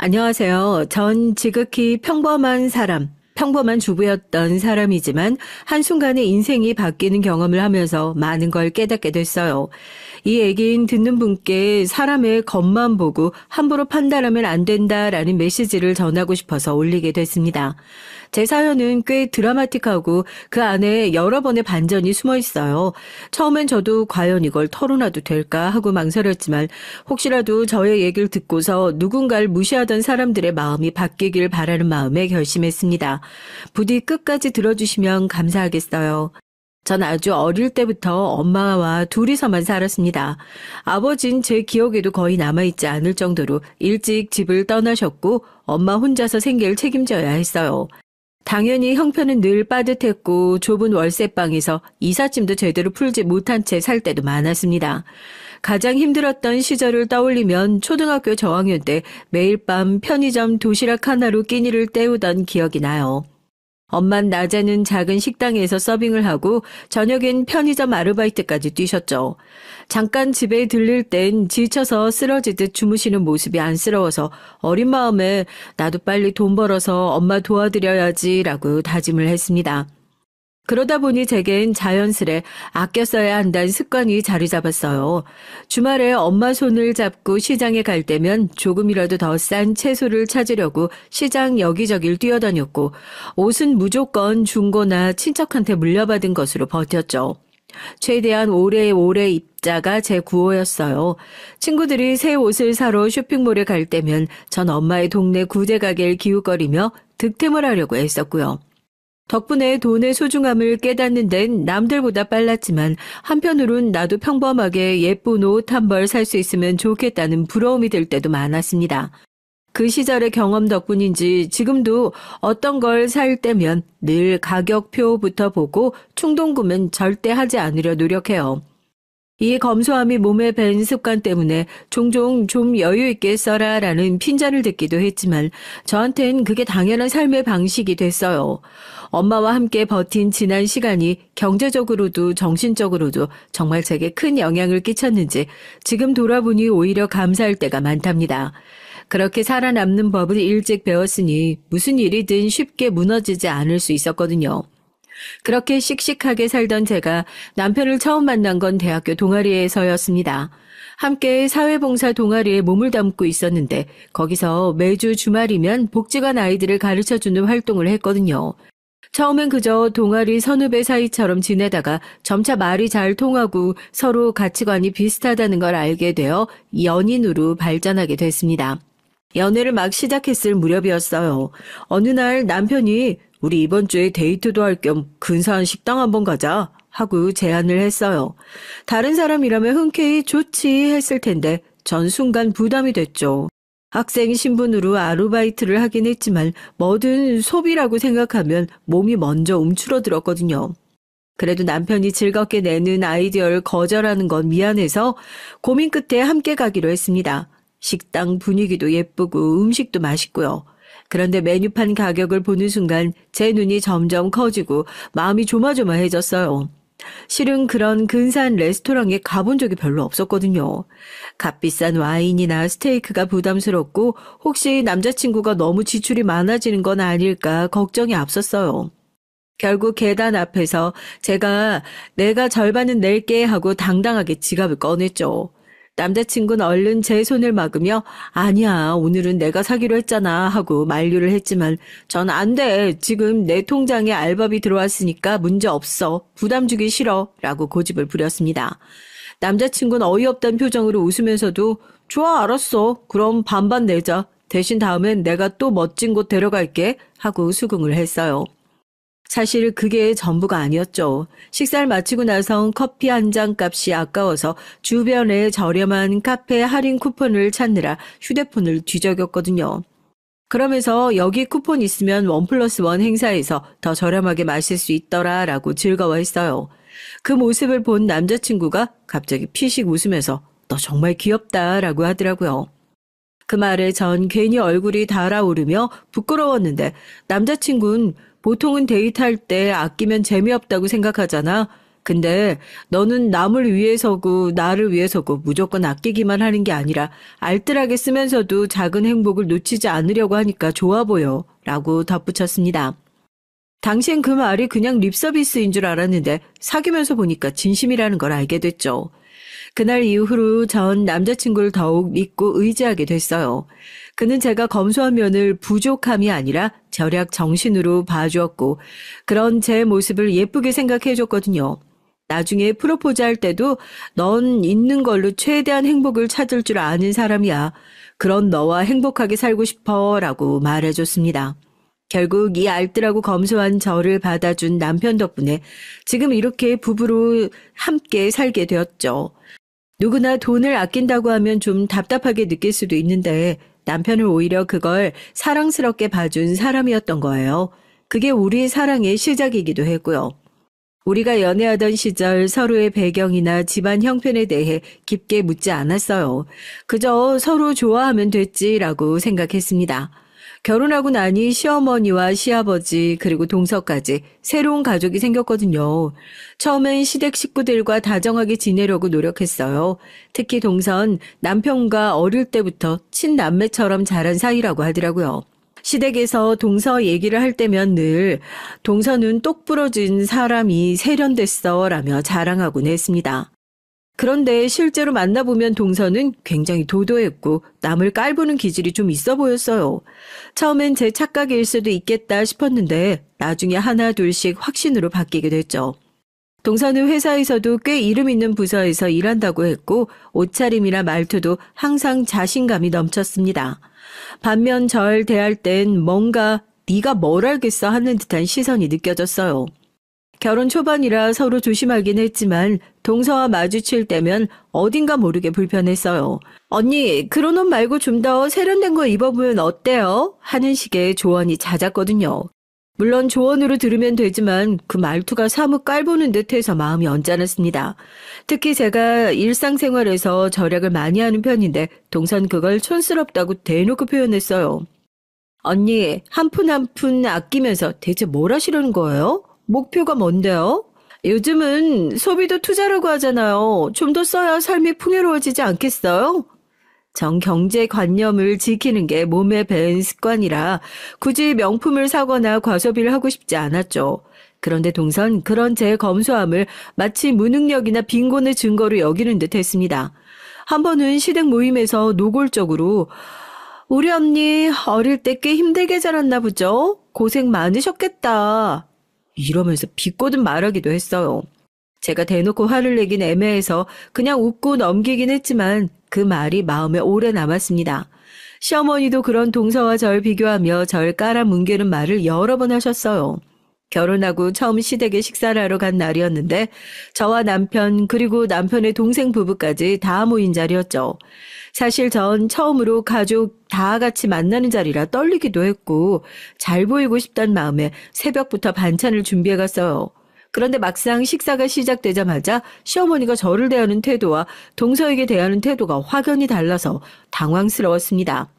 안녕하세요. 전 지극히 평범한 사람, 평범한 주부였던 사람이지만 한순간에 인생이 바뀌는 경험을 하면서 많은 걸 깨닫게 됐어요. 이 얘기는 듣는 분께 사람의 겉만 보고 함부로 판단하면 안 된다라는 메시지를 전하고 싶어서 올리게 됐습니다. 제 사연은 꽤 드라마틱하고 그 안에 여러 번의 반전이 숨어 있어요. 처음엔 저도 과연 이걸 털어놔도 될까 하고 망설였지만 혹시라도 저의 얘기를 듣고서 누군가를 무시하던 사람들의 마음이 바뀌길 바라는 마음에 결심했습니다. 부디 끝까지 들어주시면 감사하겠어요. 전 아주 어릴 때부터 엄마와 둘이서만 살았습니다. 아버진 제 기억에도 거의 남아있지 않을 정도로 일찍 집을 떠나셨고 엄마 혼자서 생계를 책임져야 했어요. 당연히 형편은 늘 빠듯했고 좁은 월세방에서 이삿짐도 제대로 풀지 못한 채 살 때도 많았습니다. 가장 힘들었던 시절을 떠올리면 초등학교 저학년 때 매일 밤 편의점 도시락 하나로 끼니를 때우던 기억이 나요. 엄만 낮에는 작은 식당에서 서빙을 하고 저녁엔 편의점 아르바이트까지 뛰셨죠. 잠깐 집에 들릴 땐 지쳐서 쓰러지듯 주무시는 모습이 안쓰러워서 어린 마음에 나도 빨리 돈 벌어서 엄마 도와드려야지라고 다짐을 했습니다. 그러다 보니 제겐 자연스레 아껴 써야 한다는 습관이 자리 잡았어요. 주말에 엄마 손을 잡고 시장에 갈 때면 조금이라도 더 싼 채소를 찾으려고 시장 여기저기를 뛰어다녔고 옷은 무조건 중고나 친척한테 물려받은 것으로 버텼죠. 최대한 오래오래 입자가 제 구호였어요. 친구들이 새 옷을 사러 쇼핑몰에 갈 때면 전 엄마의 동네 구제 가게를 기웃거리며 득템을 하려고 애썼고요. 덕분에 돈의 소중함을 깨닫는 데는 남들보다 빨랐지만 한편으론 나도 평범하게 예쁜 옷 한 벌 살 수 있으면 좋겠다는 부러움이 들 때도 많았습니다. 그 시절의 경험 덕분인지 지금도 어떤 걸 살 때면 늘 가격표부터 보고 충동구매는 절대 하지 않으려 노력해요. 이 검소함이 몸에 밴 습관 때문에 종종 좀 여유 있게 써라라는 핀잔을 듣기도 했지만 저한텐 그게 당연한 삶의 방식이 됐어요. 엄마와 함께 버틴 지난 시간이 경제적으로도 정신적으로도 정말 제게 큰 영향을 끼쳤는지 지금 돌아보니 오히려 감사할 때가 많답니다. 그렇게 살아남는 법을 일찍 배웠으니 무슨 일이든 쉽게 무너지지 않을 수 있었거든요. 그렇게 씩씩하게 살던 제가 남편을 처음 만난 건 대학교 동아리에서였습니다. 함께 사회봉사 동아리에 몸을 담고 있었는데 거기서 매주 주말이면 복지관 아이들을 가르쳐주는 활동을 했거든요. 처음엔 그저 동아리 선후배 사이처럼 지내다가 점차 말이 잘 통하고 서로 가치관이 비슷하다는 걸 알게 되어 연인으로 발전하게 됐습니다. 연애를 막 시작했을 무렵이었어요. 어느 날 남편이 우리 이번 주에 데이트도 할 겸 근사한 식당 한번 가자 하고 제안을 했어요. 다른 사람이라면 흔쾌히 좋지 했을 텐데 전 순간 부담이 됐죠. 학생 신분으로 아르바이트를 하긴 했지만 뭐든 소비라고 생각하면 몸이 먼저 움츠러들었거든요. 그래도 남편이 즐겁게 내는 아이디어를 거절하는 건 미안해서 고민 끝에 함께 가기로 했습니다. 식당 분위기도 예쁘고 음식도 맛있고요. 그런데 메뉴판 가격을 보는 순간 제 눈이 점점 커지고 마음이 조마조마해졌어요. 실은 그런 근사한 레스토랑에 가본 적이 별로 없었거든요. 값비싼 와인이나 스테이크가 부담스럽고 혹시 남자친구가 너무 지출이 많아지는 건 아닐까 걱정이 앞섰어요. 결국 계단 앞에서 내가 절반은 낼게 하고 당당하게 지갑을 꺼냈죠. 남자친구는 얼른 제 손을 막으며 아니야 오늘은 내가 사기로 했잖아 하고 만류를 했지만 전 안 돼. 지금 내 통장에 알바비 들어왔으니까 문제 없어. 부담 주기 싫어 라고 고집을 부렸습니다. 남자친구는 어이없다는 표정으로 웃으면서도 좋아 알았어. 그럼 반반 내자. 대신 다음엔 내가 또 멋진 곳 데려갈게 하고 수긍을 했어요. 사실 그게 전부가 아니었죠. 식사를 마치고 나선 커피 한 잔 값이 아까워서 주변에 저렴한 카페 할인 쿠폰을 찾느라 휴대폰을 뒤적였거든요. 그러면서 여기 쿠폰 있으면 1+1 행사에서 더 저렴하게 마실 수 있더라라고 즐거워했어요. 그 모습을 본 남자친구가 갑자기 피식 웃으면서 너 정말 귀엽다라고 하더라고요. 그 말에 전 괜히 얼굴이 달아오르며 부끄러웠는데 남자친구는 보통은 데이트할 때 아끼면 재미없다고 생각하잖아. 근데 너는 남을 위해서고 나를 위해서고 무조건 아끼기만 하는 게 아니라 알뜰하게 쓰면서도 작은 행복을 놓치지 않으려고 하니까 좋아 보여. 라고 덧붙였습니다. 당시엔 그 말이 그냥 립서비스인 줄 알았는데 사귀면서 보니까 진심이라는 걸 알게 됐죠. 그날 이후로 전 남자친구를 더욱 믿고 의지하게 됐어요. 그는 제가 검소한 면을 부족함이 아니라 절약 정신으로 봐주었고 그런 제 모습을 예쁘게 생각해줬거든요. 나중에 프로포즈 할 때도 넌 있는 걸로 최대한 행복을 찾을 줄 아는 사람이야. 그런 너와 행복하게 살고 싶어 라고 말해줬습니다. 결국 이 알뜰하고 검소한 저를 받아준 남편 덕분에 지금 이렇게 부부로 함께 살게 되었죠. 누구나 돈을 아낀다고 하면 좀 답답하게 느낄 수도 있는데 남편은 오히려 그걸 사랑스럽게 봐준 사람이었던 거예요. 그게 우리 사랑의 시작이기도 했고요. 우리가 연애하던 시절 서로의 배경이나 집안 형편에 대해 깊게 묻지 않았어요. 그저 서로 좋아하면 됐지라고 생각했습니다. 결혼하고 나니 시어머니와 시아버지 그리고 동서까지 새로운 가족이 생겼거든요. 처음엔 시댁 식구들과 다정하게 지내려고 노력했어요. 특히 동선 남편과 어릴 때부터 친남매처럼 자란 사이라고 하더라고요. 시댁에서 동서 얘기를 할 때면 늘 동서는 똑 부러진 사람이 세련됐어 라며 자랑하곤 했습니다. 그런데 실제로 만나보면 동서는 굉장히 도도했고 남을 깔보는 기질이 좀 있어 보였어요. 처음엔 제 착각일 수도 있겠다 싶었는데 나중에 하나 둘씩 확신으로 바뀌게 됐죠. 동서는 회사에서도 꽤 이름 있는 부서에서 일한다고 했고 옷차림이나 말투도 항상 자신감이 넘쳤습니다. 반면 절 대할 땐 뭔가 네가 뭘 알겠어 하는 듯한 시선이 느껴졌어요. 결혼 초반이라 서로 조심하긴 했지만 동서와 마주칠 때면 어딘가 모르게 불편했어요. 언니, 그런 옷 말고 좀 더 세련된 거 입어보면 어때요? 하는 식의 조언이 잦았거든요. 물론 조언으로 들으면 되지만 그 말투가 사뭇 깔보는 듯해서 마음이 언짢았습니다. 특히 제가 일상생활에서 절약을 많이 하는 편인데 동선 그걸 촌스럽다고 대놓고 표현했어요. 언니, 한 푼 한 푼 아끼면서 대체 뭘 하시려는 거예요? 목표가 뭔데요? 요즘은 소비도 투자라고 하잖아요. 좀 더 써야 삶이 풍요로워지지 않겠어요? 정경제관념을 지키는 게 몸에 밴 습관이라 굳이 명품을 사거나 과소비를 하고 싶지 않았죠. 그런데 동선 그런 제 검소함을 마치 무능력이나 빈곤의 증거로 여기는 듯 했습니다. 한 번은 시댁 모임에서 노골적으로 우리 언니 어릴 때 꽤 힘들게 자랐나 보죠? 고생 많으셨겠다. 이러면서 비꼬듯 말하기도 했어요. 제가 대놓고 화를 내긴 애매해서 그냥 웃고 넘기긴 했지만 그 말이 마음에 오래 남았습니다. 시어머니도 그런 동서와 절 비교하며 절 깔아뭉개는 말을 여러 번 하셨어요. 결혼하고 처음 시댁에 식사를 하러 간 날이었는데 저와 남편 그리고 남편의 동생 부부까지 다 모인 자리였죠. 사실 전 처음으로 가족 다 같이 만나는 자리라 떨리기도 했고 잘 보이고 싶다는 마음에 새벽부터 반찬을 준비해 갔어요. 그런데 막상 식사가 시작되자마자 시어머니가 저를 대하는 태도와 동서에게 대하는 태도가 확연히 달라서 당황스러웠습니다.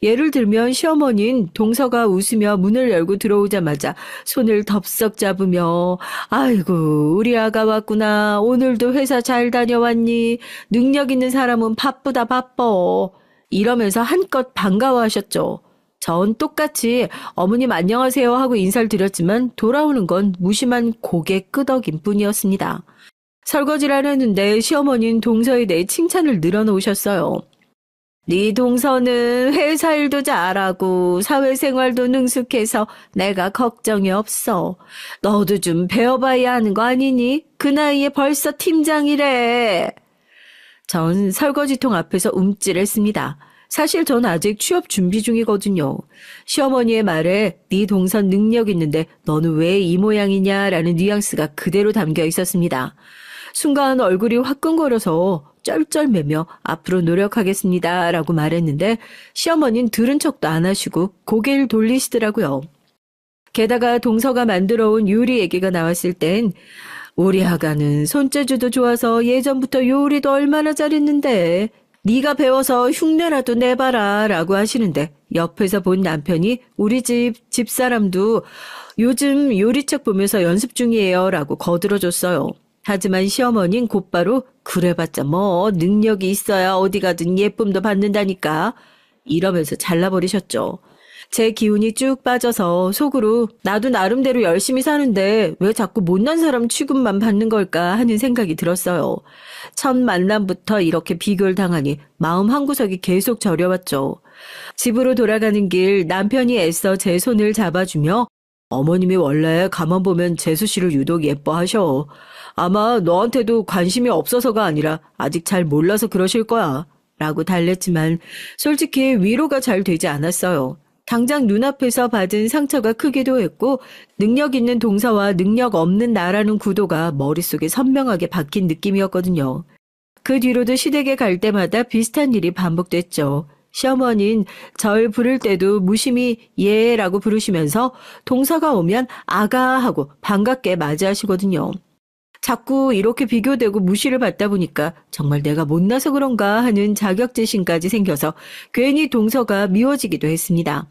예를 들면 시어머니는 동서가 웃으며 문을 열고 들어오자마자 손을 덥석 잡으며 아이고 우리 아가 왔구나. 오늘도 회사 잘 다녀왔니? 능력 있는 사람은 바쁘다 바빠. 이러면서 한껏 반가워하셨죠. 전 똑같이 어머님 안녕하세요 하고 인사를 드렸지만 돌아오는 건 무심한 고개 끄덕임 뿐이었습니다. 설거지를 하는데 시어머니는 동서에 대해 칭찬을 늘어놓으셨어요. 네 동서는 회사 일도 잘하고 사회생활도 능숙해서 내가 걱정이 없어. 너도 좀 배워봐야 하는 거 아니니? 그 나이에 벌써 팀장이래. 전 설거지통 앞에서 움찔했습니다. 사실 전 아직 취업 준비 중이거든요. 시어머니의 말에 네 동선 능력 있는데 너는 왜 이 모양이냐라는 뉘앙스가 그대로 담겨 있었습니다. 순간 얼굴이 화끈거려서 쩔쩔매며 앞으로 노력하겠습니다 라고 말했는데 시어머니는 들은 척도 안 하시고 고개를 돌리시더라고요. 게다가 동서가 만들어온 요리 얘기가 나왔을 땐 우리 아가는 손재주도 좋아서 예전부터 요리도 얼마나 잘했는데 네가 배워서 흉내라도 내봐라 라고 하시는데 옆에서 본 남편이 우리 집사람도 요즘 요리책 보면서 연습 중이에요 라고 거들어줬어요. 하지만 시어머니는 곧바로 그래봤자 뭐 능력이 있어야 어디 가든 예쁨도 받는다니까 이러면서 잘라버리셨죠. 제 기운이 쭉 빠져서 속으로 나도 나름대로 열심히 사는데 왜 자꾸 못난 사람 취급만 받는 걸까 하는 생각이 들었어요. 첫 만남부터 이렇게 비교를 당하니 마음 한구석이 계속 저려왔죠. 집으로 돌아가는 길 남편이 애써 제 손을 잡아주며 어머님이 원래 가만 보면 재수 씨를 유독 예뻐하셔. 아마 너한테도 관심이 없어서가 아니라 아직 잘 몰라서 그러실 거야. 라고 달랬지만 솔직히 위로가 잘 되지 않았어요. 당장 눈앞에서 받은 상처가 크기도 했고 능력 있는 동서와 능력 없는 나라는 구도가 머릿속에 선명하게 박힌 느낌이었거든요. 그 뒤로도 시댁에 갈 때마다 비슷한 일이 반복됐죠. 시어머니는 절 부를 때도 무심히 예라고 부르시면서 동서가 오면 아가 하고 반갑게 맞이하시거든요. 자꾸 이렇게 비교되고 무시를 받다 보니까 정말 내가 못나서 그런가 하는 자격지심까지 생겨서 괜히 동서가 미워지기도 했습니다.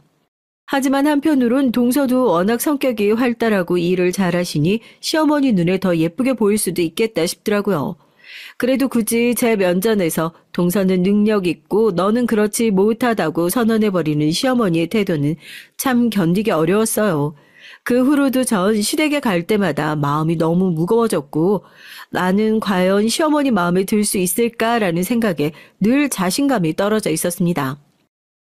하지만 한편으론 동서도 워낙 성격이 활달하고 일을 잘하시니 시어머니 눈에 더 예쁘게 보일 수도 있겠다 싶더라고요. 그래도 굳이 제 면전에서 동서는 능력 있고 너는 그렇지 못하다고 선언해버리는 시어머니의 태도는 참 견디기 어려웠어요. 그 후로도 전 시댁에 갈 때마다 마음이 너무 무거워졌고 나는 과연 시어머니 마음에 들 수 있을까라는 생각에 늘 자신감이 떨어져 있었습니다.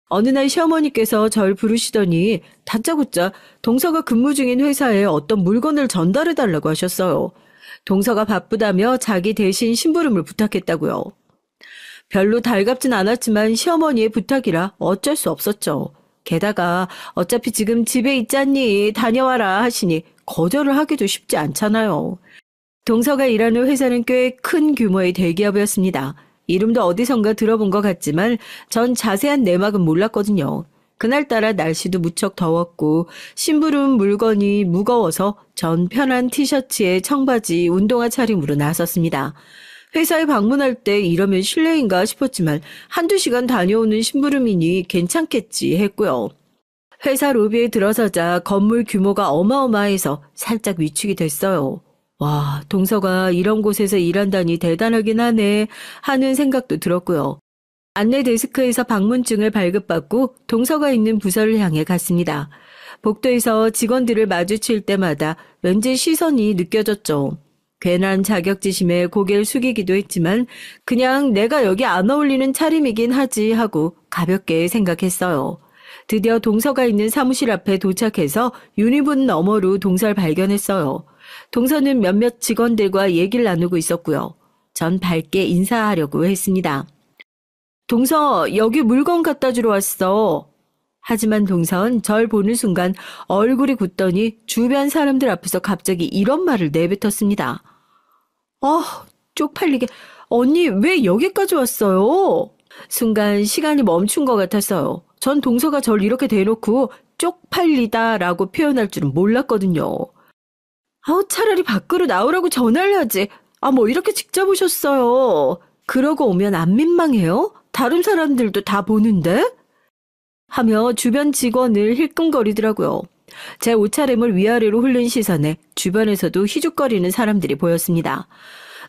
어느 날 시어머니께서 절 부르시더니 다짜고짜 동서가 근무 중인 회사에 어떤 물건을 전달해달라고 하셨어요. 동서가 바쁘다며 자기 대신 심부름을 부탁했다고요. 별로 달갑진 않았지만 시어머니의 부탁이라 어쩔 수 없었죠. 게다가 어차피 지금 집에 있잖니 다녀와라 하시니 거절을 하기도 쉽지 않잖아요. 동서가 일하는 회사는 꽤 큰 규모의 대기업이었습니다. 이름도 어디선가 들어본 것 같지만 전 자세한 내막은 몰랐거든요. 그날따라 날씨도 무척 더웠고 심부름 물건이 무거워서 전 편한 티셔츠에 청바지, 운동화 차림으로 나섰습니다. 회사에 방문할 때 이러면 실례인가 싶었지만 한두 시간 다녀오는 심부름이니 괜찮겠지 했고요. 회사 로비에 들어서자 건물 규모가 어마어마해서 살짝 위축이 됐어요. 와, 동서가 이런 곳에서 일한다니 대단하긴 하네 하는 생각도 들었고요. 안내 데스크에서 방문증을 발급받고 동서가 있는 부서를 향해 갔습니다. 복도에서 직원들을 마주칠 때마다 왠지 시선이 느껴졌죠. 괜한 자격지심에 고개를 숙이기도 했지만 그냥 내가 여기 안 어울리는 차림이긴 하지 하고 가볍게 생각했어요. 드디어 동서가 있는 사무실 앞에 도착해서 유니분 너머로 동서를 발견했어요. 동서는 몇몇 직원들과 얘기를 나누고 있었고요. 전 밝게 인사하려고 했습니다. 동서, 여기 물건 갖다 주러 왔어. 하지만 동서는 절 보는 순간 얼굴이 굳더니 주변 사람들 앞에서 갑자기 이런 말을 내뱉었습니다. 쪽팔리게. 언니 왜 여기까지 왔어요? 순간 시간이 멈춘 것 같았어요. 전 동서가 절 이렇게 대놓고 쪽팔리다라고 표현할 줄은 몰랐거든요. 차라리 밖으로 나오라고 전화를 하지. 뭐 이렇게 직접 오셨어요. 그러고 오면 안 민망해요? 다른 사람들도 다 보는데? 하며 주변 직원을 힐끔거리더라고요. 제 옷차림을 위아래로 훑는 시선에 주변에서도 희죽거리는 사람들이 보였습니다.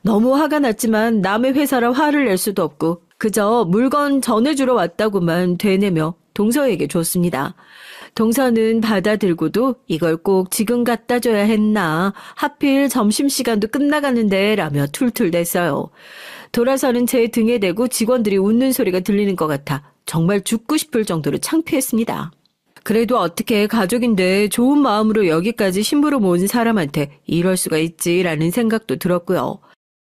너무 화가 났지만 남의 회사라 화를 낼 수도 없고 그저 물건 전해주러 왔다고만 되뇌며 동서에게 줬습니다. 동서는 받아들고도 이걸 꼭 지금 갖다 줘야 했나, 하필 점심시간도 끝나가는데 라며 툴툴댔어요. 돌아서는 제 등에 대고 직원들이 웃는 소리가 들리는 것 같아 정말 죽고 싶을 정도로 창피했습니다. 그래도 어떻게 가족인데 좋은 마음으로 여기까지 심부름 온 사람한테 이럴 수가 있지라는 생각도 들었고요.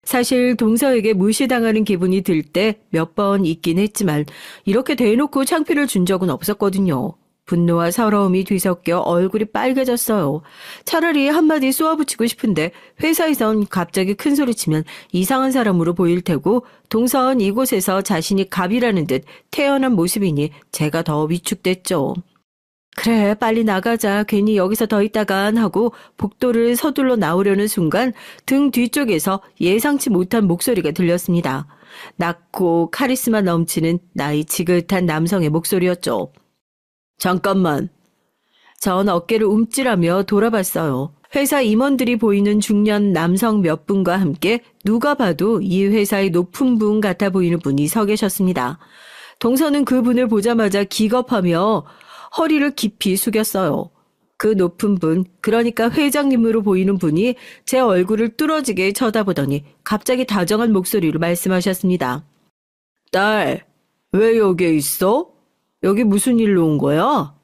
사실 동서에게 무시당하는 기분이 들 때 몇 번 있긴 했지만 이렇게 대놓고 창피를 준 적은 없었거든요. 분노와 서러움이 뒤섞여 얼굴이 빨개졌어요. 차라리 한마디 쏘아붙이고 싶은데 회사에선 갑자기 큰 소리치면 이상한 사람으로 보일 테고 동서는 이곳에서 자신이 갑이라는 듯 태어난 모습이니 제가 더 위축됐죠. 그래, 빨리 나가자. 괜히 여기서 더 있다간 하고 복도를 서둘러 나오려는 순간 등 뒤쪽에서 예상치 못한 목소리가 들렸습니다. 낮고 카리스마 넘치는 나이 지긋한 남성의 목소리였죠. 잠깐만. 전 어깨를 움찔하며 돌아봤어요. 회사 임원들이 보이는 중년 남성 몇 분과 함께 누가 봐도 이 회사의 높은 분 같아 보이는 분이 서 계셨습니다. 동서는 그분을 보자마자 기겁하며 허리를 깊이 숙였어요. 그 높은 분, 그러니까 회장님으로 보이는 분이 제 얼굴을 뚫어지게 쳐다보더니 갑자기 다정한 목소리로 말씀하셨습니다. 딸, 왜 여기에 있어? 여기 무슨 일로 온 거야?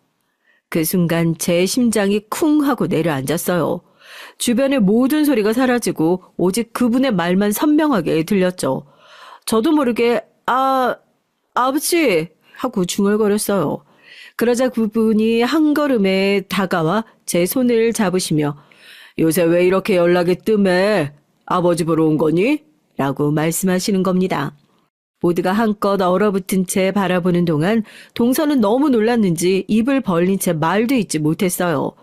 그 순간 제 심장이 쿵 하고 내려앉았어요. 주변의 모든 소리가 사라지고 오직 그분의 말만 선명하게 들렸죠. 저도 모르게 아버지 하고 중얼거렸어요. 그러자 그분이 한 걸음에 다가와 제 손을 잡으시며 요새 왜 이렇게 연락이 뜸해? 아버지 보러 온 거니? 라고 말씀하시는 겁니다. 모두가 한껏 얼어붙은 채 바라보는 동안 동서는 너무 놀랐는지 입을 벌린 채 말도 잇지 못했어요.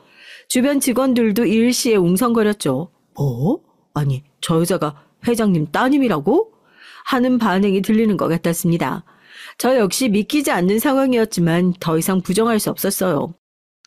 주변 직원들도 일시에 웅성거렸죠. 뭐? 아니, 저 여자가 회장님 따님이라고? 하는 반응이 들리는 것 같았습니다. 저 역시 믿기지 않는 상황이었지만 더 이상 부정할 수 없었어요.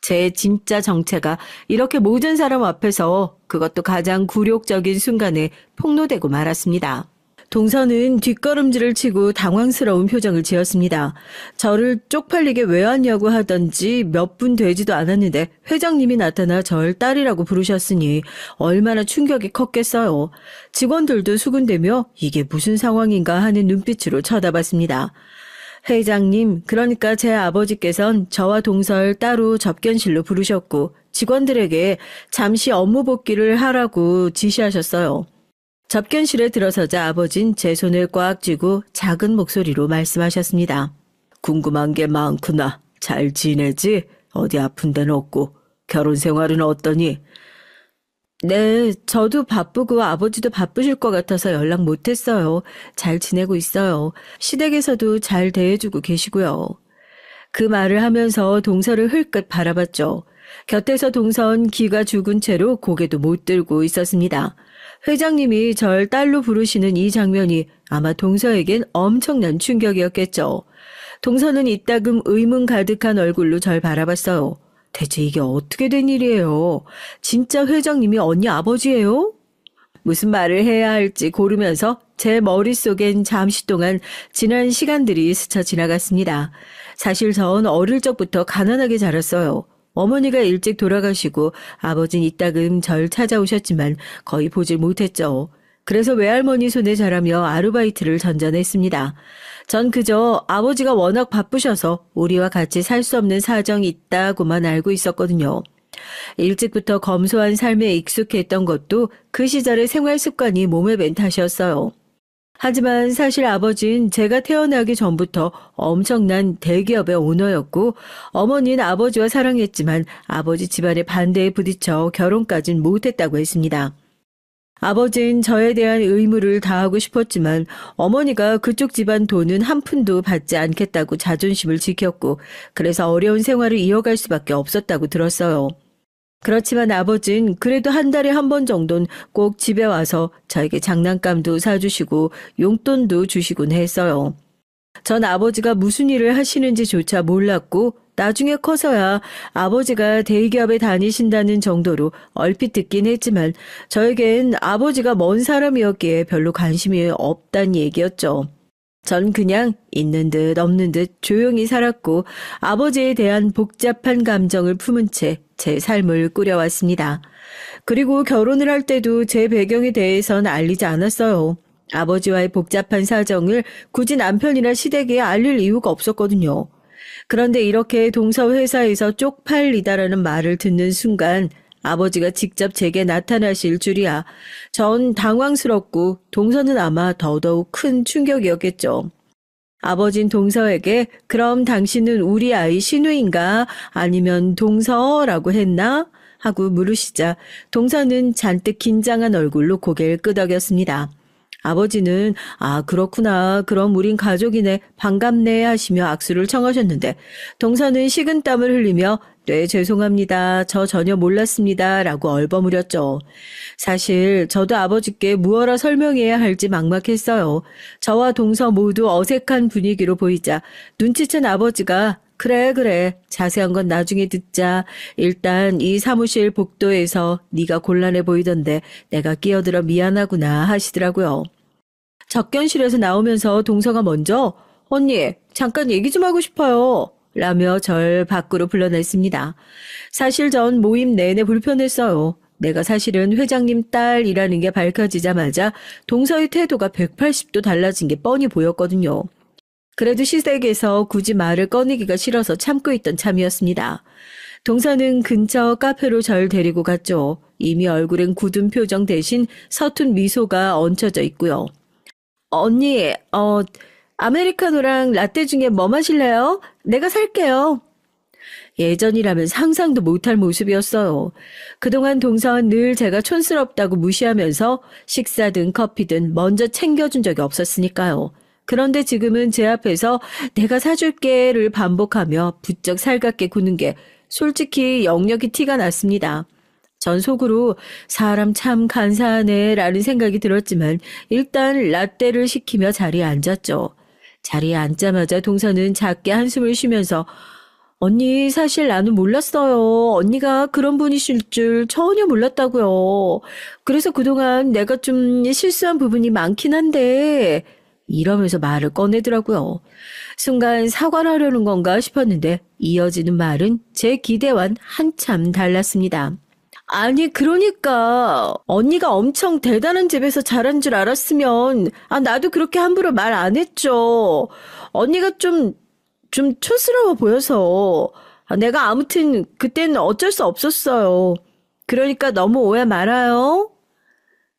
제 진짜 정체가 이렇게 모든 사람 앞에서 그것도 가장 굴욕적인 순간에 폭로되고 말았습니다. 동서는 뒷걸음질을 치고 당황스러운 표정을 지었습니다. 저를 쪽팔리게 왜 왔냐고 하던지 몇 분 되지도 않았는데 회장님이 나타나 절 딸이라고 부르셨으니 얼마나 충격이 컸겠어요. 직원들도 수군대며 이게 무슨 상황인가 하는 눈빛으로 쳐다봤습니다. 회장님, 그러니까 제 아버지께선 저와 동서를 따로 접견실로 부르셨고 직원들에게 잠시 업무 복귀를 하라고 지시하셨어요. 접견실에 들어서자 아버진 제 손을 꽉 쥐고 작은 목소리로 말씀하셨습니다. 궁금한 게 많구나. 잘 지내지? 어디 아픈 데는 없고. 결혼 생활은 어떠니? 네, 저도 바쁘고 아버지도 바쁘실 것 같아서 연락 못했어요. 잘 지내고 있어요. 시댁에서도 잘 대해주고 계시고요. 그 말을 하면서 동서를 흘끗 바라봤죠. 곁에서 동선 기가 죽은 채로 고개도 못 들고 있었습니다. 회장님이 절 딸로 부르시는 이 장면이 아마 동서에겐 엄청난 충격이었겠죠. 동서는 이따금 의문 가득한 얼굴로 절 바라봤어요. 대체 이게 어떻게 된 일이에요? 진짜 회장님이 언니 아버지예요? 무슨 말을 해야 할지 고르면서 제 머릿속엔 잠시 동안 지난 시간들이 스쳐 지나갔습니다. 사실 전 어릴 적부터 가난하게 자랐어요. 어머니가 일찍 돌아가시고 아버진 이따금 절 찾아오셨지만 거의 보질 못했죠. 그래서 외할머니 손에 자라며 아르바이트를 전전했습니다. 전 그저 아버지가 워낙 바쁘셔서 우리와 같이 살 수 없는 사정이 있다고만 알고 있었거든요. 일찍부터 검소한 삶에 익숙했던 것도 그 시절의 생활 습관이 몸에 밴 탓이었어요. 하지만 사실 아버진 제가 태어나기 전부터 엄청난 대기업의 오너였고 어머니는 아버지와 사랑했지만 아버지 집안의 반대에 부딪혀 결혼까진 못했다고 했습니다. 아버진 저에 대한 의무를 다하고 싶었지만 어머니가 그쪽 집안 돈은 한 푼도 받지 않겠다고 자존심을 지켰고 그래서 어려운 생활을 이어갈 수밖에 없었다고 들었어요. 그렇지만 아버진 그래도 한 달에 한 번 정도는 꼭 집에 와서 저에게 장난감도 사주시고 용돈도 주시곤 했어요. 전 아버지가 무슨 일을 하시는지조차 몰랐고 나중에 커서야 아버지가 대기업에 다니신다는 정도로 얼핏 듣긴 했지만 저에겐 아버지가 먼 사람이었기에 별로 관심이 없단 얘기였죠. 전 그냥 있는 듯 없는 듯 조용히 살았고 아버지에 대한 복잡한 감정을 품은 채 제 삶을 꾸려왔습니다. 그리고 결혼을 할 때도 제 배경에 대해선 알리지 않았어요. 아버지와의 복잡한 사정을 굳이 남편이나 시댁에 알릴 이유가 없었거든요. 그런데 이렇게 동서 회사에서 쪽팔리다라는 말을 듣는 순간 아버지가 직접 제게 나타나실 줄이야. 전 당황스럽고 동서는 아마 더더욱 큰 충격이었겠죠. 아버진 동서에게 그럼 당신은 우리 아이 신우인가 아니면 동서라고 했나? 하고 물으시자 동서는 잔뜩 긴장한 얼굴로 고개를 끄덕였습니다. 아버지는 그렇구나. 그럼 우린 가족이네. 반갑네 하시며 악수를 청하셨는데 동서는 식은땀을 흘리며 네, 죄송합니다. 저 전혀 몰랐습니다. 라고 얼버무렸죠. 사실 저도 아버지께 무엇라 설명해야 할지 막막했어요. 저와 동서 모두 어색한 분위기로 보이자 눈치챈 아버지가 그래, 그래. 자세한 건 나중에 듣자. 일단 이 사무실 복도에서 네가 곤란해 보이던데 내가 끼어들어 미안하구나 하시더라고요. 접견실에서 나오면서 동서가 먼저 언니, 잠깐 얘기 좀 하고 싶어요. 라며 절 밖으로 불러냈습니다. 사실 전 모임 내내 불편했어요. 내가 사실은 회장님 딸이라는 게 밝혀지자마자 동서의 태도가 180도 달라진 게 뻔히 보였거든요. 그래도 시댁에서 굳이 말을 꺼내기가 싫어서 참고 있던 참이었습니다. 동서는 근처 카페로 절 데리고 갔죠. 이미 얼굴엔 굳은 표정 대신 서툰 미소가 얹혀져 있고요. 언니, 아메리카노랑 라떼 중에 뭐 마실래요? 내가 살게요. 예전이라면 상상도 못할 모습이었어요. 그동안 동서는 늘 제가 촌스럽다고 무시하면서 식사든 커피든 먼저 챙겨준 적이 없었으니까요. 그런데 지금은 제 앞에서 내가 사줄게를 반복하며 부쩍 살갑게 구는 게 솔직히 역력이 티가 났습니다. 전 속으로 사람 참 간사하네 라는 생각이 들었지만 일단 라떼를 시키며 자리에 앉았죠. 자리에 앉자마자 동서는 작게 한숨을 쉬면서 언니 사실 나는 몰랐어요. 언니가 그런 분이실 줄 전혀 몰랐다고요. 그래서 그동안 내가 좀 실수한 부분이 많긴 한데 이러면서 말을 꺼내더라고요. 순간 사과를 하려는 건가 싶었는데 이어지는 말은 제 기대와는 한참 달랐습니다. 아니 그러니까 언니가 엄청 대단한 집에서 자란 줄 알았으면 나도 그렇게 함부로 말 안 했죠. 언니가 좀 촌스러워 보여서 내가 아무튼 그때는 어쩔 수 없었어요. 그러니까 너무 오해 말아요.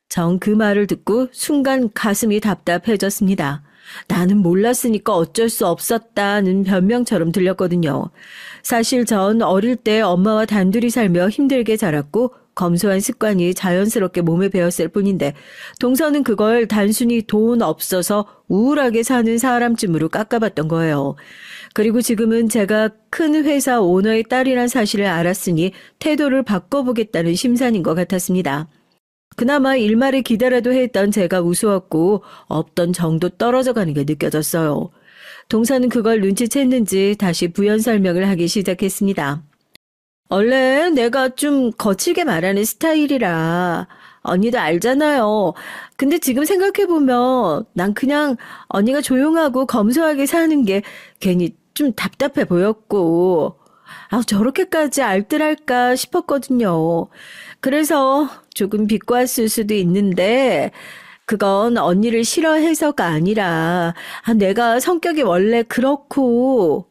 전 그 말을 듣고 순간 가슴이 답답해졌습니다. 나는 몰랐으니까 어쩔 수 없었다는 변명처럼 들렸거든요. 사실 전 어릴 때 엄마와 단둘이 살며 힘들게 자랐고 검소한 습관이 자연스럽게 몸에 배었을 뿐인데 동서는 그걸 단순히 돈 없어서 우울하게 사는 사람쯤으로 깎아봤던 거예요. 그리고 지금은 제가 큰 회사 오너의 딸이란 사실을 알았으니 태도를 바꿔보겠다는 심산인 것 같았습니다. 그나마 일말의 기대라도 했던 제가 우스웠고 없던 정도 떨어져 가는 게 느껴졌어요. 동서는 그걸 눈치챘는지 다시 부연 설명을 하기 시작했습니다. 원래 내가 좀 거칠게 말하는 스타일이라 언니도 알잖아요. 근데 지금 생각해보면 난 그냥 언니가 조용하고 검소하게 사는 게 괜히 좀 답답해 보였고 저렇게까지 알뜰할까 싶었거든요. 그래서 조금 비꼬았을 수도 있는데 그건 언니를 싫어해서가 아니라 내가 성격이 원래 그렇고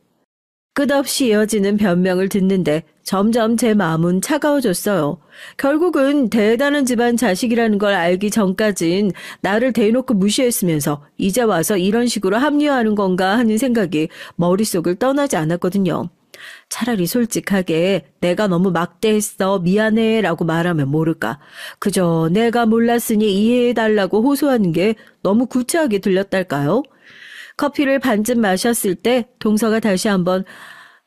끝없이 이어지는 변명을 듣는데 점점 제 마음은 차가워졌어요. 결국은 대단한 집안 자식이라는 걸 알기 전까진 나를 대놓고 무시했으면서 이제 와서 이런 식으로 합리화하는 건가 하는 생각이 머릿속을 떠나지 않았거든요. 차라리 솔직하게 내가 너무 막대했어 미안해 라고 말하면 모를까. 그저 내가 몰랐으니 이해해달라고 호소하는 게 너무 구차하게 들렸달까요? 커피를 반쯤 마셨을 때 동서가 다시 한번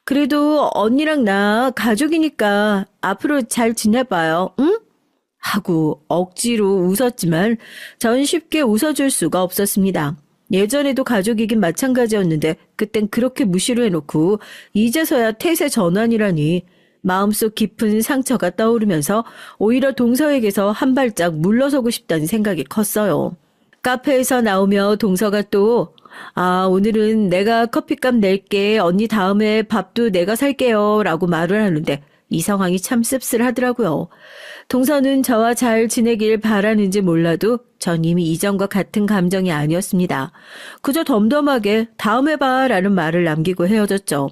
그래도 언니랑 나 가족이니까 앞으로 잘 지내봐요. 응? 하고 억지로 웃었지만 전 쉽게 웃어줄 수가 없었습니다. 예전에도 가족이긴 마찬가지였는데 그땐 그렇게 무시를 해놓고 이제서야 태세 전환이라니 마음속 깊은 상처가 떠오르면서 오히려 동서에게서 한 발짝 물러서고 싶다는 생각이 컸어요. 카페에서 나오며 동서가 또 오늘은 내가 커피값 낼게. 언니 다음에 밥도 내가 살게요. 라고 말을 하는데 이 상황이 참 씁쓸하더라고요. 동서는 저와 잘 지내길 바라는지 몰라도 전 이미 이전과 같은 감정이 아니었습니다. 그저 덤덤하게 다음에 봐 라는 말을 남기고 헤어졌죠.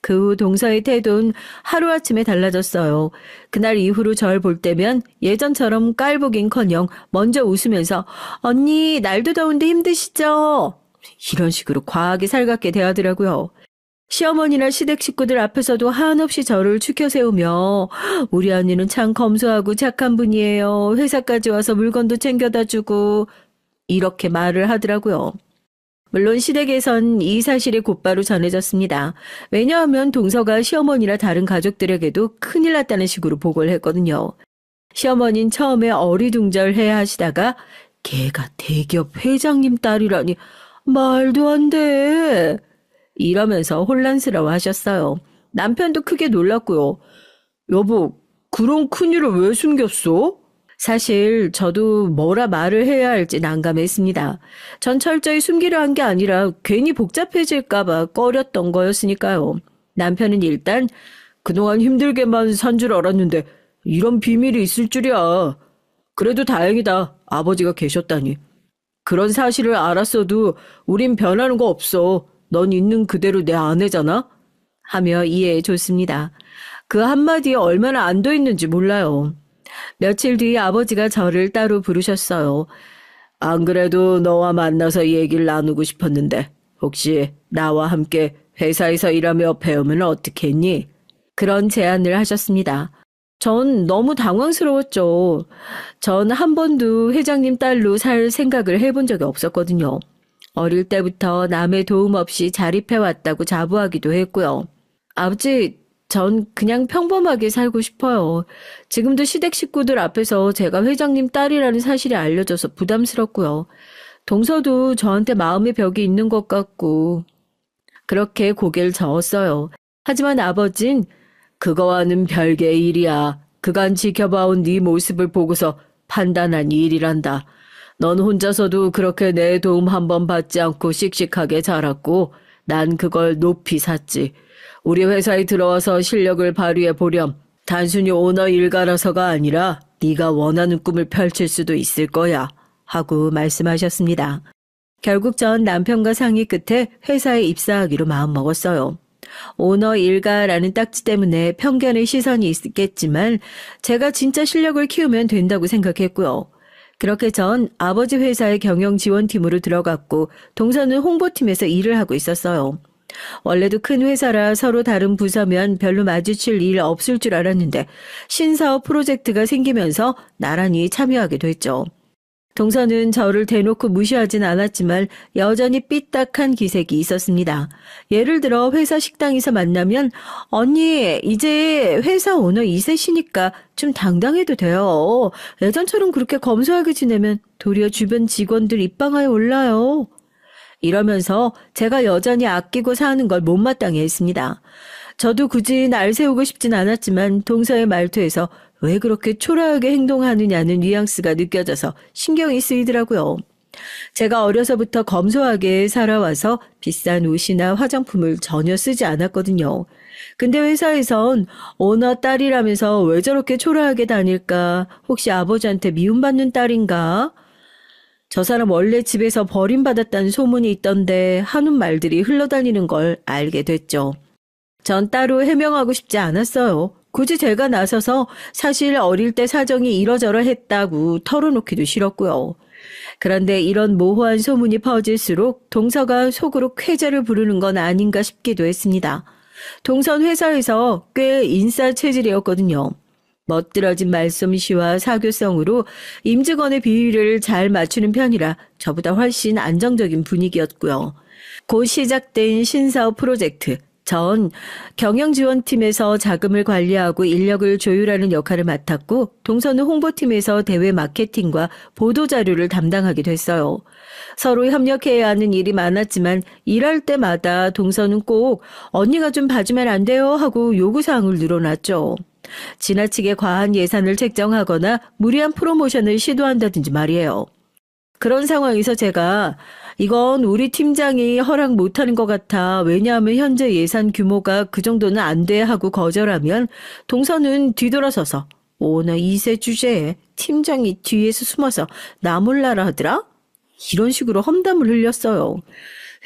그 후 동서의 태도는 하루아침에 달라졌어요. 그날 이후로 절 볼 때면 예전처럼 깔보긴커녕 먼저 웃으면서 언니 날도 더운데 힘드시죠? 이런 식으로 과하게 살갑게 대하더라고요. 시어머니나 시댁 식구들 앞에서도 한없이 저를 추켜 세우며 우리 언니는 참 검소하고 착한 분이에요. 회사까지 와서 물건도 챙겨다 주고 이렇게 말을 하더라고요. 물론 시댁에선 이 사실이 곧바로 전해졌습니다. 왜냐하면 동서가 시어머니나 다른 가족들에게도 큰일 났다는 식으로 보고를 했거든요. 시어머니는 처음에 어리둥절해 하시다가 걔가 대기업 회장님 딸이라니 말도 안 돼. 이러면서 혼란스러워 하셨어요. 남편도 크게 놀랐고요. 여보, 그런 큰일을 왜 숨겼어? 사실 저도 뭐라 말을 해야 할지 난감했습니다. 전 철저히 숨기려 한 게 아니라 괜히 복잡해질까봐 꺼렸던 거였으니까요. 남편은 일단 그동안 힘들게만 산 줄 알았는데 이런 비밀이 있을 줄이야. 그래도 다행이다. 아버지가 계셨다니. 그런 사실을 알았어도 우린 변하는 거 없어. 넌 있는 그대로 내 아내잖아? 하며 이해해 줬습니다. 그 한마디에 얼마나 안도 있는지 몰라요. 며칠 뒤 아버지가 저를 따로 부르셨어요. 안 그래도 너와 만나서 얘기를 나누고 싶었는데 혹시 나와 함께 회사에서 일하며 배우면 어떻겠니? 그런 제안을 하셨습니다. 전 너무 당황스러웠죠. 전 한 번도 회장님 딸로 살 생각을 해본 적이 없었거든요. 어릴 때부터 남의 도움 없이 자립해왔다고 자부하기도 했고요. 아버지, 전 그냥 평범하게 살고 싶어요. 지금도 시댁 식구들 앞에서 제가 회장님 딸이라는 사실이 알려져서 부담스럽고요. 동서도 저한테 마음의 벽이 있는 것 같고 그렇게 고개를 저었어요. 하지만 아버진 그거와는 별개의 일이야. 그간 지켜봐온 네 모습을 보고서 판단한 일이란다. 넌 혼자서도 그렇게 내 도움 한 번 받지 않고 씩씩하게 자랐고 난 그걸 높이 샀지. 우리 회사에 들어와서 실력을 발휘해 보렴. 단순히 오너 일가라서가 아니라 네가 원하는 꿈을 펼칠 수도 있을 거야. 하고 말씀하셨습니다. 결국 전 남편과 상의 끝에 회사에 입사하기로 마음먹었어요. 오너 일가라는 딱지 때문에 편견의 시선이 있겠지만 제가 진짜 실력을 키우면 된다고 생각했고요. 그렇게 전 아버지 회사의 경영지원팀으로 들어갔고 동서는 홍보팀에서 일을 하고 있었어요. 원래도 큰 회사라 서로 다른 부서면 별로 마주칠 일 없을 줄 알았는데 신사업 프로젝트가 생기면서 나란히 참여하게 됐죠. 동서는 저를 대놓고 무시하진 않았지만 여전히 삐딱한 기색이 있었습니다. 예를 들어 회사 식당에서 만나면 언니 이제 회사 오너 2세시니까 좀 당당해도 돼요. 예전처럼 그렇게 검소하게 지내면 도리어 주변 직원들 입방아에 올라요. 이러면서 제가 여전히 아끼고 사는 걸 못마땅해 했습니다. 저도 굳이 날 세우고 싶진 않았지만 동서의 말투에서 왜 그렇게 초라하게 행동하느냐는 뉘앙스가 느껴져서 신경이 쓰이더라고요. 제가 어려서부터 검소하게 살아와서 비싼 옷이나 화장품을 전혀 쓰지 않았거든요. 근데 회사에선 오너 딸이라면서 왜 저렇게 초라하게 다닐까? 혹시 아버지한테 미움받는 딸인가? 저 사람 원래 집에서 버림받았다는 소문이 있던데 하는 말들이 흘러다니는 걸 알게 됐죠. 전 따로 해명하고 싶지 않았어요. 굳이 제가 나서서 사실 어릴 때 사정이 이러저러 했다고 털어놓기도 싫었고요. 그런데 이런 모호한 소문이 퍼질수록 동서가 속으로 쾌재를 부르는 건 아닌가 싶기도 했습니다. 동선 회사에서 꽤 인싸 체질이었거든요. 멋들어진 말솜씨와 사교성으로 임직원의 비위를 잘 맞추는 편이라 저보다 훨씬 안정적인 분위기였고요. 곧 시작된 신사업 프로젝트, 전 경영지원팀에서 자금을 관리하고 인력을 조율하는 역할을 맡았고 동서는 홍보팀에서 대외 마케팅과 보도자료를 담당하게 됐어요. 서로 협력해야 하는 일이 많았지만 일할 때마다 동서는 꼭 언니가 좀 봐주면 안 돼요 하고 요구사항을 늘어놨죠. 지나치게 과한 예산을 책정하거나 무리한 프로모션을 시도한다든지 말이에요. 그런 상황에서 제가 이건 우리 팀장이 허락 못하는 것 같아. 왜냐하면 현재 예산 규모가 그 정도는 안 돼 하고 거절하면 동서는 뒤돌아서서 오나 2세 주제에 팀장이 뒤에서 숨어서 나 몰라라 하더라? 이런 식으로 험담을 흘렸어요.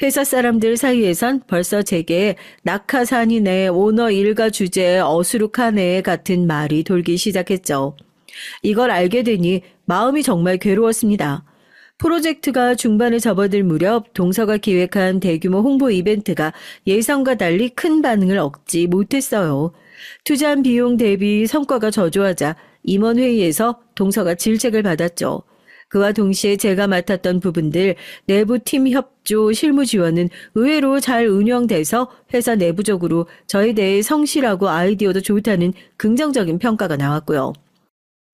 회사 사람들 사이에선 벌써 제게 낙하산이네 오너 일가 주제에 어수룩하네 같은 말이 돌기 시작했죠. 이걸 알게 되니 마음이 정말 괴로웠습니다. 프로젝트가 중반에 접어들 무렵 동서가 기획한 대규모 홍보 이벤트가 예상과 달리 큰 반응을 얻지 못했어요. 투자한 비용 대비 성과가 저조하자 임원회의에서 동서가 질책을 받았죠. 그와 동시에 제가 맡았던 부분들 내부 팀 협조 실무 지원은 의외로 잘 운영돼서 회사 내부적으로 저에 대해 성실하고 아이디어도 좋다는 긍정적인 평가가 나왔고요.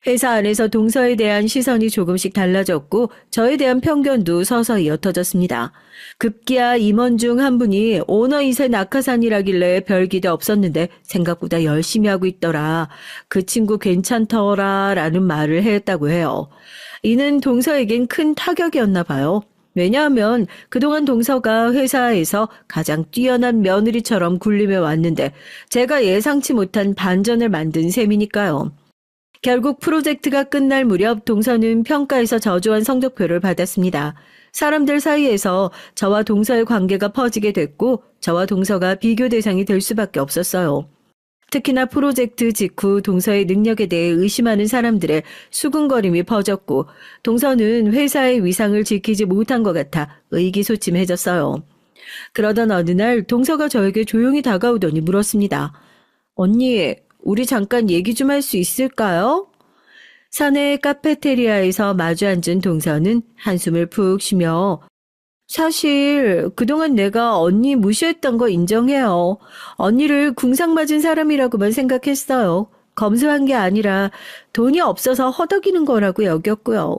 회사 안에서 동서에 대한 시선이 조금씩 달라졌고 저에 대한 편견도 서서히 옅어졌습니다. 급기야 임원 중 한 분이 오너 이세 낙하산이라길래 별 기대 없었는데 생각보다 열심히 하고 있더라. 그 친구 괜찮더라 라는 말을 했다고 해요. 이는 동서에겐 큰 타격이었나 봐요. 왜냐하면 그동안 동서가 회사에서 가장 뛰어난 며느리처럼 굴림해 왔는데 제가 예상치 못한 반전을 만든 셈이니까요. 결국 프로젝트가 끝날 무렵 동서는 평가에서 저조한 성적표를 받았습니다. 사람들 사이에서 저와 동서의 관계가 퍼지게 됐고 저와 동서가 비교 대상이 될 수밖에 없었어요. 특히나 프로젝트 직후 동서의 능력에 대해 의심하는 사람들의 수군거림이 퍼졌고 동서는 회사의 위상을 지키지 못한 것 같아 의기소침해졌어요. 그러던 어느 날 동서가 저에게 조용히 다가오더니 물었습니다. 언니, 우리 잠깐 얘기 좀 할 수 있을까요? 사내 카페테리아에서 마주 앉은 동서는 한숨을 푹 쉬며 사실 그동안 내가 언니 무시했던 거 인정해요. 언니를 궁상 맞은 사람이라고만 생각했어요. 검소한 게 아니라 돈이 없어서 허덕이는 거라고 여겼고요.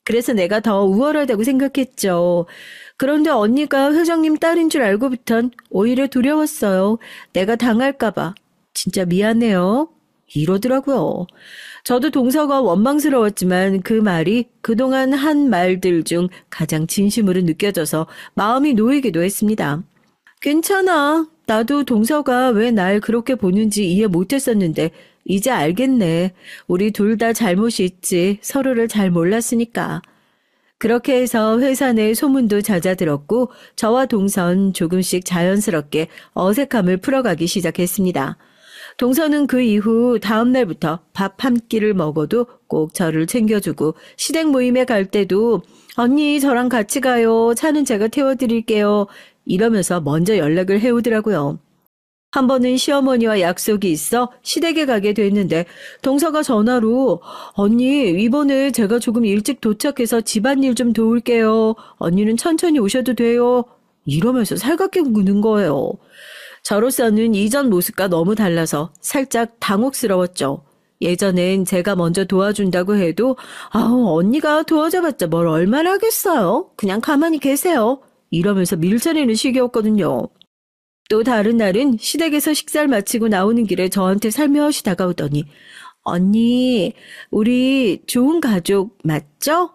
그래서 내가 더 우월하다고 생각했죠. 그런데 언니가 회장님 딸인 줄 알고부턴 오히려 두려웠어요. 내가 당할까 봐. 진짜 미안해요. 이러더라고요. 저도 동서가 원망스러웠지만 그 말이 그동안 한 말들 중 가장 진심으로 느껴져서 마음이 놓이기도 했습니다. 괜찮아. 나도 동서가 왜 날 그렇게 보는지 이해 못했었는데 이제 알겠네. 우리 둘 다 잘못이 있지. 서로를 잘 몰랐으니까. 그렇게 해서 회사 내 소문도 잦아들었고 저와 동선 조금씩 자연스럽게 어색함을 풀어가기 시작했습니다. 동서는 그 이후 다음 날부터 밥 한 끼를 먹어도 꼭 저를 챙겨주고 시댁 모임에 갈 때도 언니 저랑 같이 가요. 차는 제가 태워드릴게요. 이러면서 먼저 연락을 해오더라고요. 한 번은 시어머니와 약속이 있어 시댁에 가게 됐는데 동서가 전화로 언니 이번에 제가 조금 일찍 도착해서 집안일 좀 도울게요. 언니는 천천히 오셔도 돼요. 이러면서 살갑게 구는 거예요. 저로서는 이전 모습과 너무 달라서 살짝 당혹스러웠죠. 예전엔 제가 먼저 도와준다고 해도 언니가 도와줘봤자 뭘 얼마나 하겠어요. 그냥 가만히 계세요. 이러면서 밀쳐내는 식이었거든요. 또 다른 날은 시댁에서 식사를 마치고 나오는 길에 저한테 살며시 다가오더니 언니, 우리 좋은 가족 맞죠?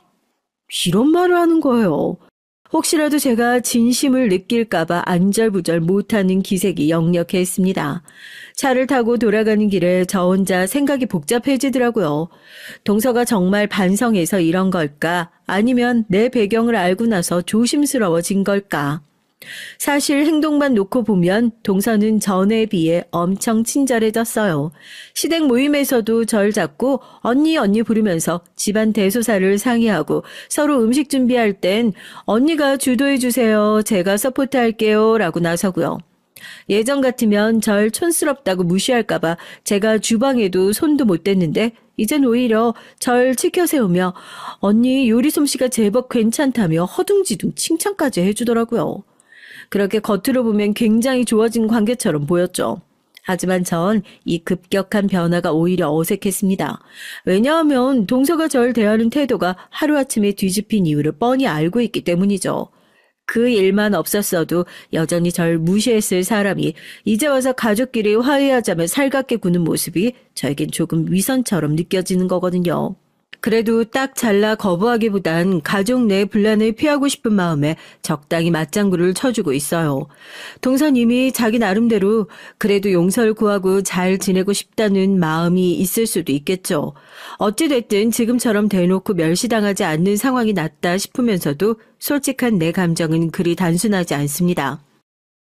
이런 말을 하는 거예요. 혹시라도 제가 진심을 느낄까봐 안절부절 못하는 기색이 역력했습니다. 차를 타고 돌아가는 길에 저 혼자 생각이 복잡해지더라고요. 동서가 정말 반성해서 이런 걸까? 아니면 내 배경을 알고 나서 조심스러워진 걸까? 사실 행동만 놓고 보면 동서는 전에 비해 엄청 친절해졌어요. 시댁 모임에서도 절 잡고 언니 부르면서 집안 대소사를 상의하고 서로 음식 준비할 땐 언니가 주도해주세요. 제가 서포트할게요. 라고 나서고요. 예전 같으면 절 촌스럽다고 무시할까봐 제가 주방에도 손도 못 댔는데 이젠 오히려 절 치켜세우며 언니 요리 솜씨가 제법 괜찮다며 허둥지둥 칭찬까지 해주더라고요. 그렇게 겉으로 보면 굉장히 좋아진 관계처럼 보였죠. 하지만 전 이 급격한 변화가 오히려 어색했습니다. 왜냐하면 동서가 절 대하는 태도가 하루아침에 뒤집힌 이유를 뻔히 알고 있기 때문이죠. 그 일만 없었어도 여전히 절 무시했을 사람이 이제 와서 가족끼리 화해하자며 살갑게 구는 모습이 저에겐 조금 위선처럼 느껴지는 거거든요. 그래도 딱 잘라 거부하기보단 가족 내 분란을 피하고 싶은 마음에 적당히 맞장구를 쳐주고 있어요. 동서님이 자기 나름대로 그래도 용서를 구하고 잘 지내고 싶다는 마음이 있을 수도 있겠죠. 어찌됐든 지금처럼 대놓고 멸시당하지 않는 상황이 낫다 싶으면서도 솔직한 내 감정은 그리 단순하지 않습니다.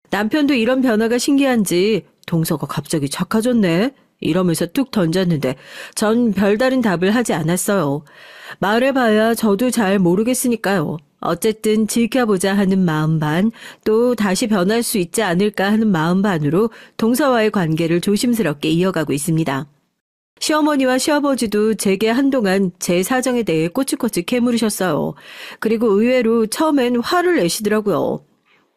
남편도 이런 변화가 신기한지 동서가 갑자기 착해졌네. 이러면서 뚝 던졌는데 전 별다른 답을 하지 않았어요. 말해봐야 저도 잘 모르겠으니까요. 어쨌든 지켜보자 하는 마음 반, 또 다시 변할 수 있지 않을까 하는 마음 반으로 동서와의 관계를 조심스럽게 이어가고 있습니다. 시어머니와 시아버지도 제게 한동안 제 사정에 대해 꼬치꼬치 캐물으셨어요. 그리고 의외로 처음엔 화를 내시더라고요.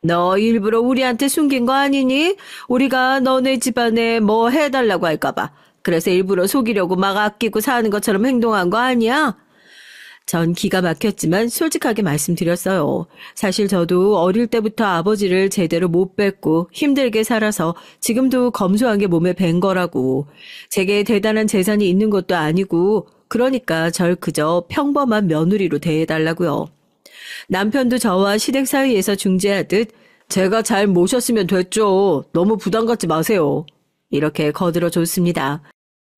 너 일부러 우리한테 숨긴 거 아니니? 우리가 너네 집안에 뭐 해달라고 할까봐. 그래서 일부러 속이려고 막 아끼고 사는 것처럼 행동한 거 아니야? 전 기가 막혔지만 솔직하게 말씀드렸어요. 사실 저도 어릴 때부터 아버지를 제대로 못 뵙고 힘들게 살아서 지금도 검소한 게 몸에 밴 거라고. 제게 대단한 재산이 있는 것도 아니고 그러니까 절 그저 평범한 며느리로 대해달라고요. 남편도 저와 시댁 사이에서 중재하듯 제가 잘 모셨으면 됐죠. 너무 부담 갖지 마세요. 이렇게 거들어줬습니다.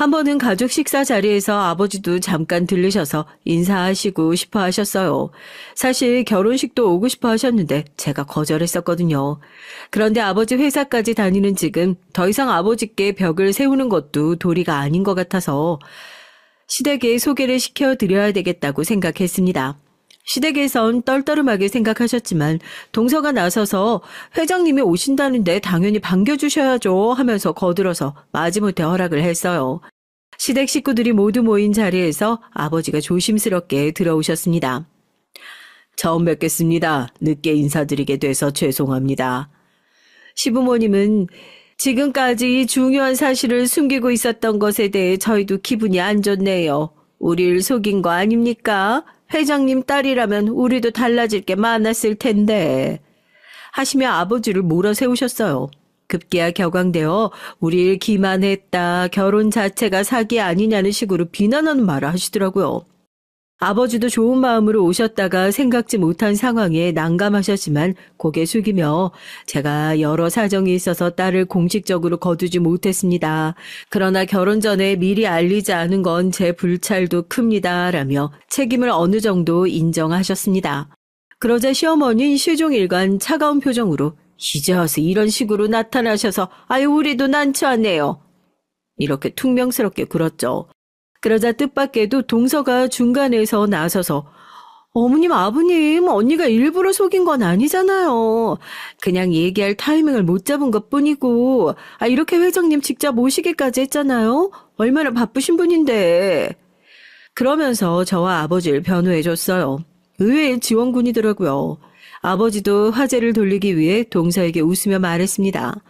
한 번은 가족 식사 자리에서 아버지도 잠깐 들르셔서 인사하시고 싶어 하셨어요. 사실 결혼식도 오고 싶어 하셨는데 제가 거절했었거든요. 그런데 아버지 회사까지 다니는 지금 더 이상 아버지께 벽을 세우는 것도 도리가 아닌 것 같아서 시댁에 소개를 시켜드려야 되겠다고 생각했습니다. 시댁에선 떨떠름하게 생각하셨지만 동서가 나서서 회장님이 오신다는데 당연히 반겨주셔야죠 하면서 거들어서 마지못해 허락을 했어요. 시댁 식구들이 모두 모인 자리에서 아버지가 조심스럽게 들어오셨습니다. 처음 뵙겠습니다. 늦게 인사드리게 돼서 죄송합니다. 시부모님은 지금까지 이 중요한 사실을 숨기고 있었던 것에 대해 저희도 기분이 안 좋네요. 우릴 속인 거 아닙니까? 회장님 딸이라면 우리도 달라질 게 많았을 텐데 하시며 아버지를 몰아세우셨어요. 급기야 격앙되어 우릴 기만했다. 결혼 자체가 사기 아니냐는 식으로 비난하는 말을 하시더라고요. 아버지도 좋은 마음으로 오셨다가 생각지 못한 상황에 난감하셨지만 고개 숙이며 제가 여러 사정이 있어서 딸을 공식적으로 거두지 못했습니다. 그러나 결혼 전에 미리 알리지 않은 건 제 불찰도 큽니다. 라며 책임을 어느 정도 인정하셨습니다. 그러자 시어머니는 시종일관 차가운 표정으로 이제 와서 이런 식으로 나타나셔서 아유 우리도 난처하네요. 이렇게 퉁명스럽게 굴었죠. 그러자 뜻밖에도 동서가 중간에서 나서서 어머님 아버님 언니가 일부러 속인 건 아니잖아요. 그냥 얘기할 타이밍을 못 잡은 것뿐이고 이렇게 회장님 직접 모시기까지 했잖아요. 얼마나 바쁘신 분인데. 그러면서 저와 아버지를 변호해줬어요. 의외의 지원군이더라고요. 아버지도 화제를 돌리기 위해 동서에게 웃으며 말했습니다.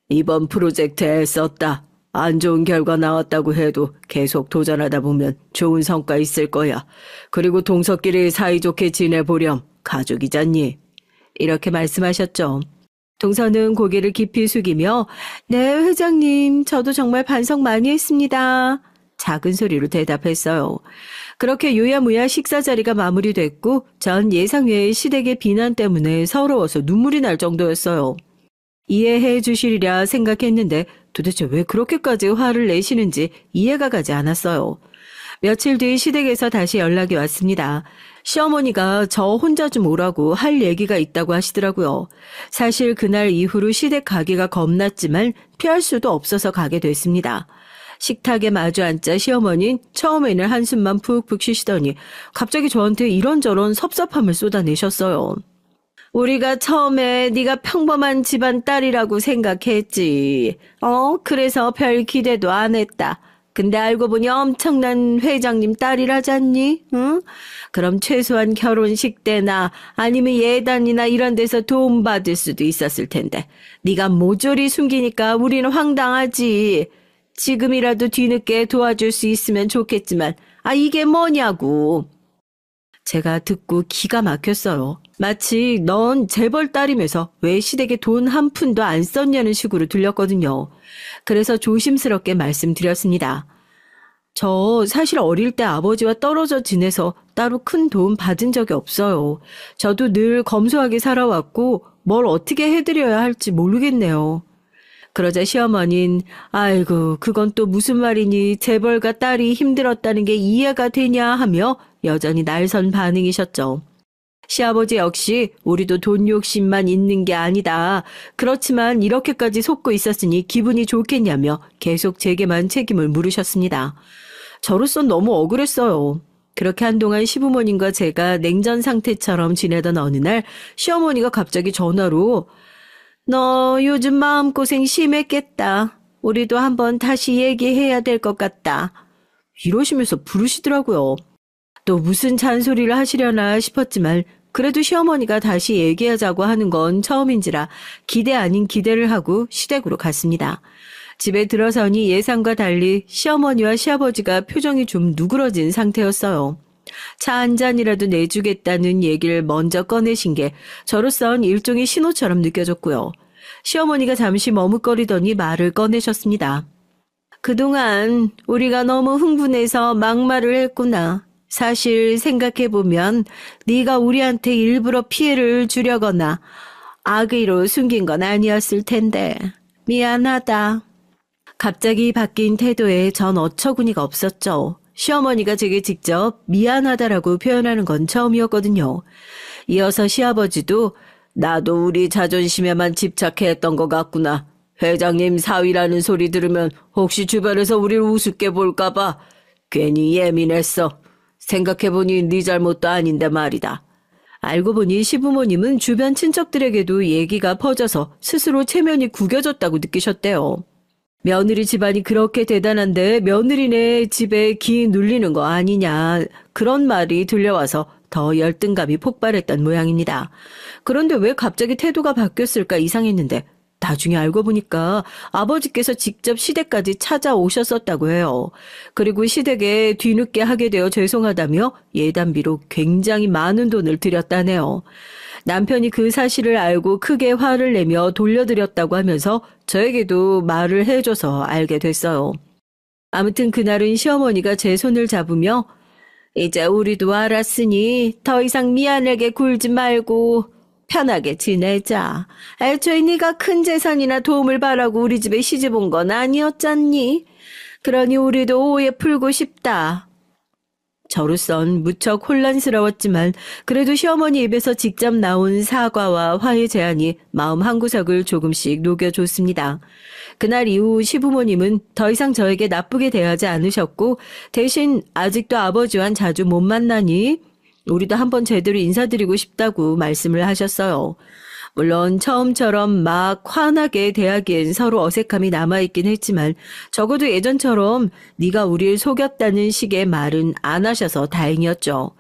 이번 프로젝트에 썼다. 안 좋은 결과 나왔다고 해도 계속 도전하다 보면 좋은 성과 있을 거야. 그리고 동서끼리 사이좋게 지내보렴. 가족이잖니. 이렇게 말씀하셨죠. 동서는 고개를 깊이 숙이며 네 회장님 저도 정말 반성 많이 했습니다. 작은 소리로 대답했어요. 그렇게 유야무야 식사 자리가 마무리됐고 전 예상 외의 시댁의 비난 때문에 서러워서 눈물이 날 정도였어요. 이해해 주시리라 생각했는데 도대체 왜 그렇게까지 화를 내시는지 이해가 가지 않았어요. 며칠 뒤 시댁에서 다시 연락이 왔습니다. 시어머니가 저 혼자 좀 오라고 할 얘기가 있다고 하시더라고요. 사실 그날 이후로 시댁 가기가 겁났지만 피할 수도 없어서 가게 됐습니다. 식탁에 마주 앉자 시어머니는 처음에는 한숨만 푹푹 쉬시더니 갑자기 저한테 이런저런 섭섭함을 쏟아내셨어요. 우리가 처음에 네가 평범한 집안 딸이라고 생각했지. 그래서 별 기대도 안 했다. 근데 알고 보니 엄청난 회장님 딸이라잖니? 응? 그럼 최소한 결혼식 때나 아니면 예단이나 이런 데서 도움 받을 수도 있었을 텐데. 네가 모조리 숨기니까 우리는 황당하지. 지금이라도 뒤늦게 도와줄 수 있으면 좋겠지만 이게 뭐냐고. 제가 듣고 기가 막혔어요. 마치 넌 재벌 딸이면서 왜 시댁에 돈 한 푼도 안 썼냐는 식으로 들렸거든요. 그래서 조심스럽게 말씀드렸습니다. 저 사실 어릴 때 아버지와 떨어져 지내서 따로 큰 도움 받은 적이 없어요. 저도 늘 검소하게 살아왔고 뭘 어떻게 해드려야 할지 모르겠네요. 그러자 시어머니는 아이고 그건 또 무슨 말이니 재벌가 딸이 힘들었다는 게 이해가 되냐 하며 여전히 날선 반응이셨죠. 시아버지 역시 우리도 돈 욕심만 있는 게 아니다. 그렇지만 이렇게까지 속고 있었으니 기분이 좋겠냐며 계속 제게만 책임을 물으셨습니다. 저로선 너무 억울했어요. 그렇게 한동안 시부모님과 제가 냉전 상태처럼 지내던 어느 날 시어머니가 갑자기 전화로 너 요즘 마음고생 심했겠다. 우리도 한번 다시 얘기해야 될 것 같다. 이러시면서 부르시더라고요. 또 무슨 잔소리를 하시려나 싶었지만 그래도 시어머니가 다시 얘기하자고 하는 건 처음인지라 기대 아닌 기대를 하고 시댁으로 갔습니다. 집에 들어서니 예상과 달리 시어머니와 시아버지가 표정이 좀 누그러진 상태였어요. 차 한 잔이라도 내주겠다는 얘기를 먼저 꺼내신 게 저로선 일종의 신호처럼 느껴졌고요. 시어머니가 잠시 머뭇거리더니 말을 꺼내셨습니다. 그동안 우리가 너무 흥분해서 막말을 했구나. 사실 생각해보면 네가 우리한테 일부러 피해를 주려거나 악의로 숨긴 건 아니었을 텐데 미안하다. 갑자기 바뀐 태도에 전 어처구니가 없었죠. 시어머니가 제게 직접 미안하다라고 표현하는 건 처음이었거든요. 이어서 시아버지도 나도 우리 자존심에만 집착했던 것 같구나. 회장님 사위라는 소리 들으면 혹시 주변에서 우리를 우습게 볼까봐 괜히 예민했어. 생각해보니 네 잘못도 아닌데 말이다. 알고 보니 시부모님은 주변 친척들에게도 얘기가 퍼져서 스스로 체면이 구겨졌다고 느끼셨대요. 며느리 집안이 그렇게 대단한데 며느리네 집에 기 눌리는 거 아니냐, 그런 말이 들려와서 더 열등감이 폭발했던 모양입니다. 그런데 왜 갑자기 태도가 바뀌었을까 이상했는데 나중에 알고 보니까 아버지께서 직접 시댁까지 찾아오셨었다고 해요. 그리고 시댁에 뒤늦게 하게 되어 죄송하다며 예단비로 굉장히 많은 돈을 들였다네요. 남편이 그 사실을 알고 크게 화를 내며 돌려드렸다고 하면서 저에게도 말을 해줘서 알게 됐어요. 아무튼 그날은 시어머니가 제 손을 잡으며 이제 우리도 알았으니 더 이상 미안하게 굴지 말고 편하게 지내자. 애초에 네가 큰 재산이나 도움을 바라고 우리 집에 시집 온 건 아니었잖니. 그러니 우리도 오해 풀고 싶다. 저로선 무척 혼란스러웠지만 그래도 시어머니 입에서 직접 나온 사과와 화해 제안이 마음 한구석을 조금씩 녹여줬습니다. 그날 이후 시부모님은 더 이상 저에게 나쁘게 대하지 않으셨고 대신 아직도 아버지와는 자주 못 만나니 우리도 한번 제대로 인사드리고 싶다고 말씀을 하셨어요. 물론 처음처럼 막 환하게 대하기엔 서로 어색함이 남아있긴 했지만 적어도 예전처럼 네가 우리를 속였다는 식의 말은 안 하셔서 다행이었죠.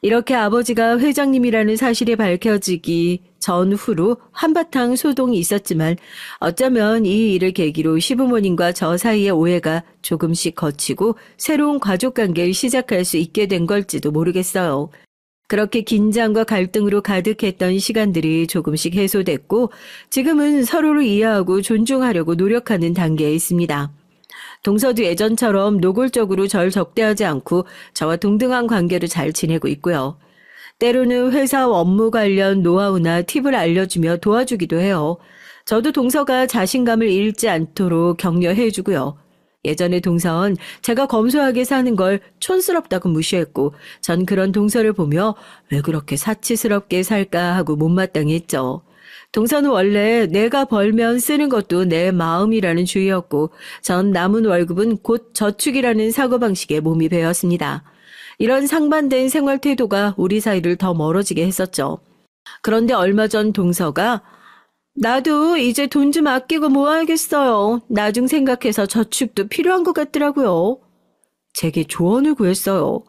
이렇게 아버지가 회장님이라는 사실이 밝혀지기 전후로 한바탕 소동이 있었지만 어쩌면 이 일을 계기로 시부모님과 저 사이의 오해가 조금씩 거치고 새로운 가족관계를 시작할 수 있게 된 걸지도 모르겠어요. 그렇게 긴장과 갈등으로 가득했던 시간들이 조금씩 해소됐고 지금은 서로를 이해하고 존중하려고 노력하는 단계에 있습니다. 동서도 예전처럼 노골적으로 절 적대하지 않고 저와 동등한 관계를 잘 지내고 있고요. 때로는 회사 업무 관련 노하우나 팁을 알려주며 도와주기도 해요. 저도 동서가 자신감을 잃지 않도록 격려해주고요. 예전에 동서는 제가 검소하게 사는 걸 촌스럽다고 무시했고 전 그런 동서를 보며 왜 그렇게 사치스럽게 살까 하고 못마땅했죠. 동서는 원래 내가 벌면 쓰는 것도 내 마음이라는 주의였고 전 남은 월급은 곧 저축이라는 사고방식에 몸이 배웠습니다. 이런 상반된 생활 태도가 우리 사이를 더 멀어지게 했었죠. 그런데 얼마 전 동서가 나도 이제 돈 좀 아끼고 모아야겠어요. 나중 생각해서 저축도 필요한 것 같더라고요. 제게 조언을 구했어요.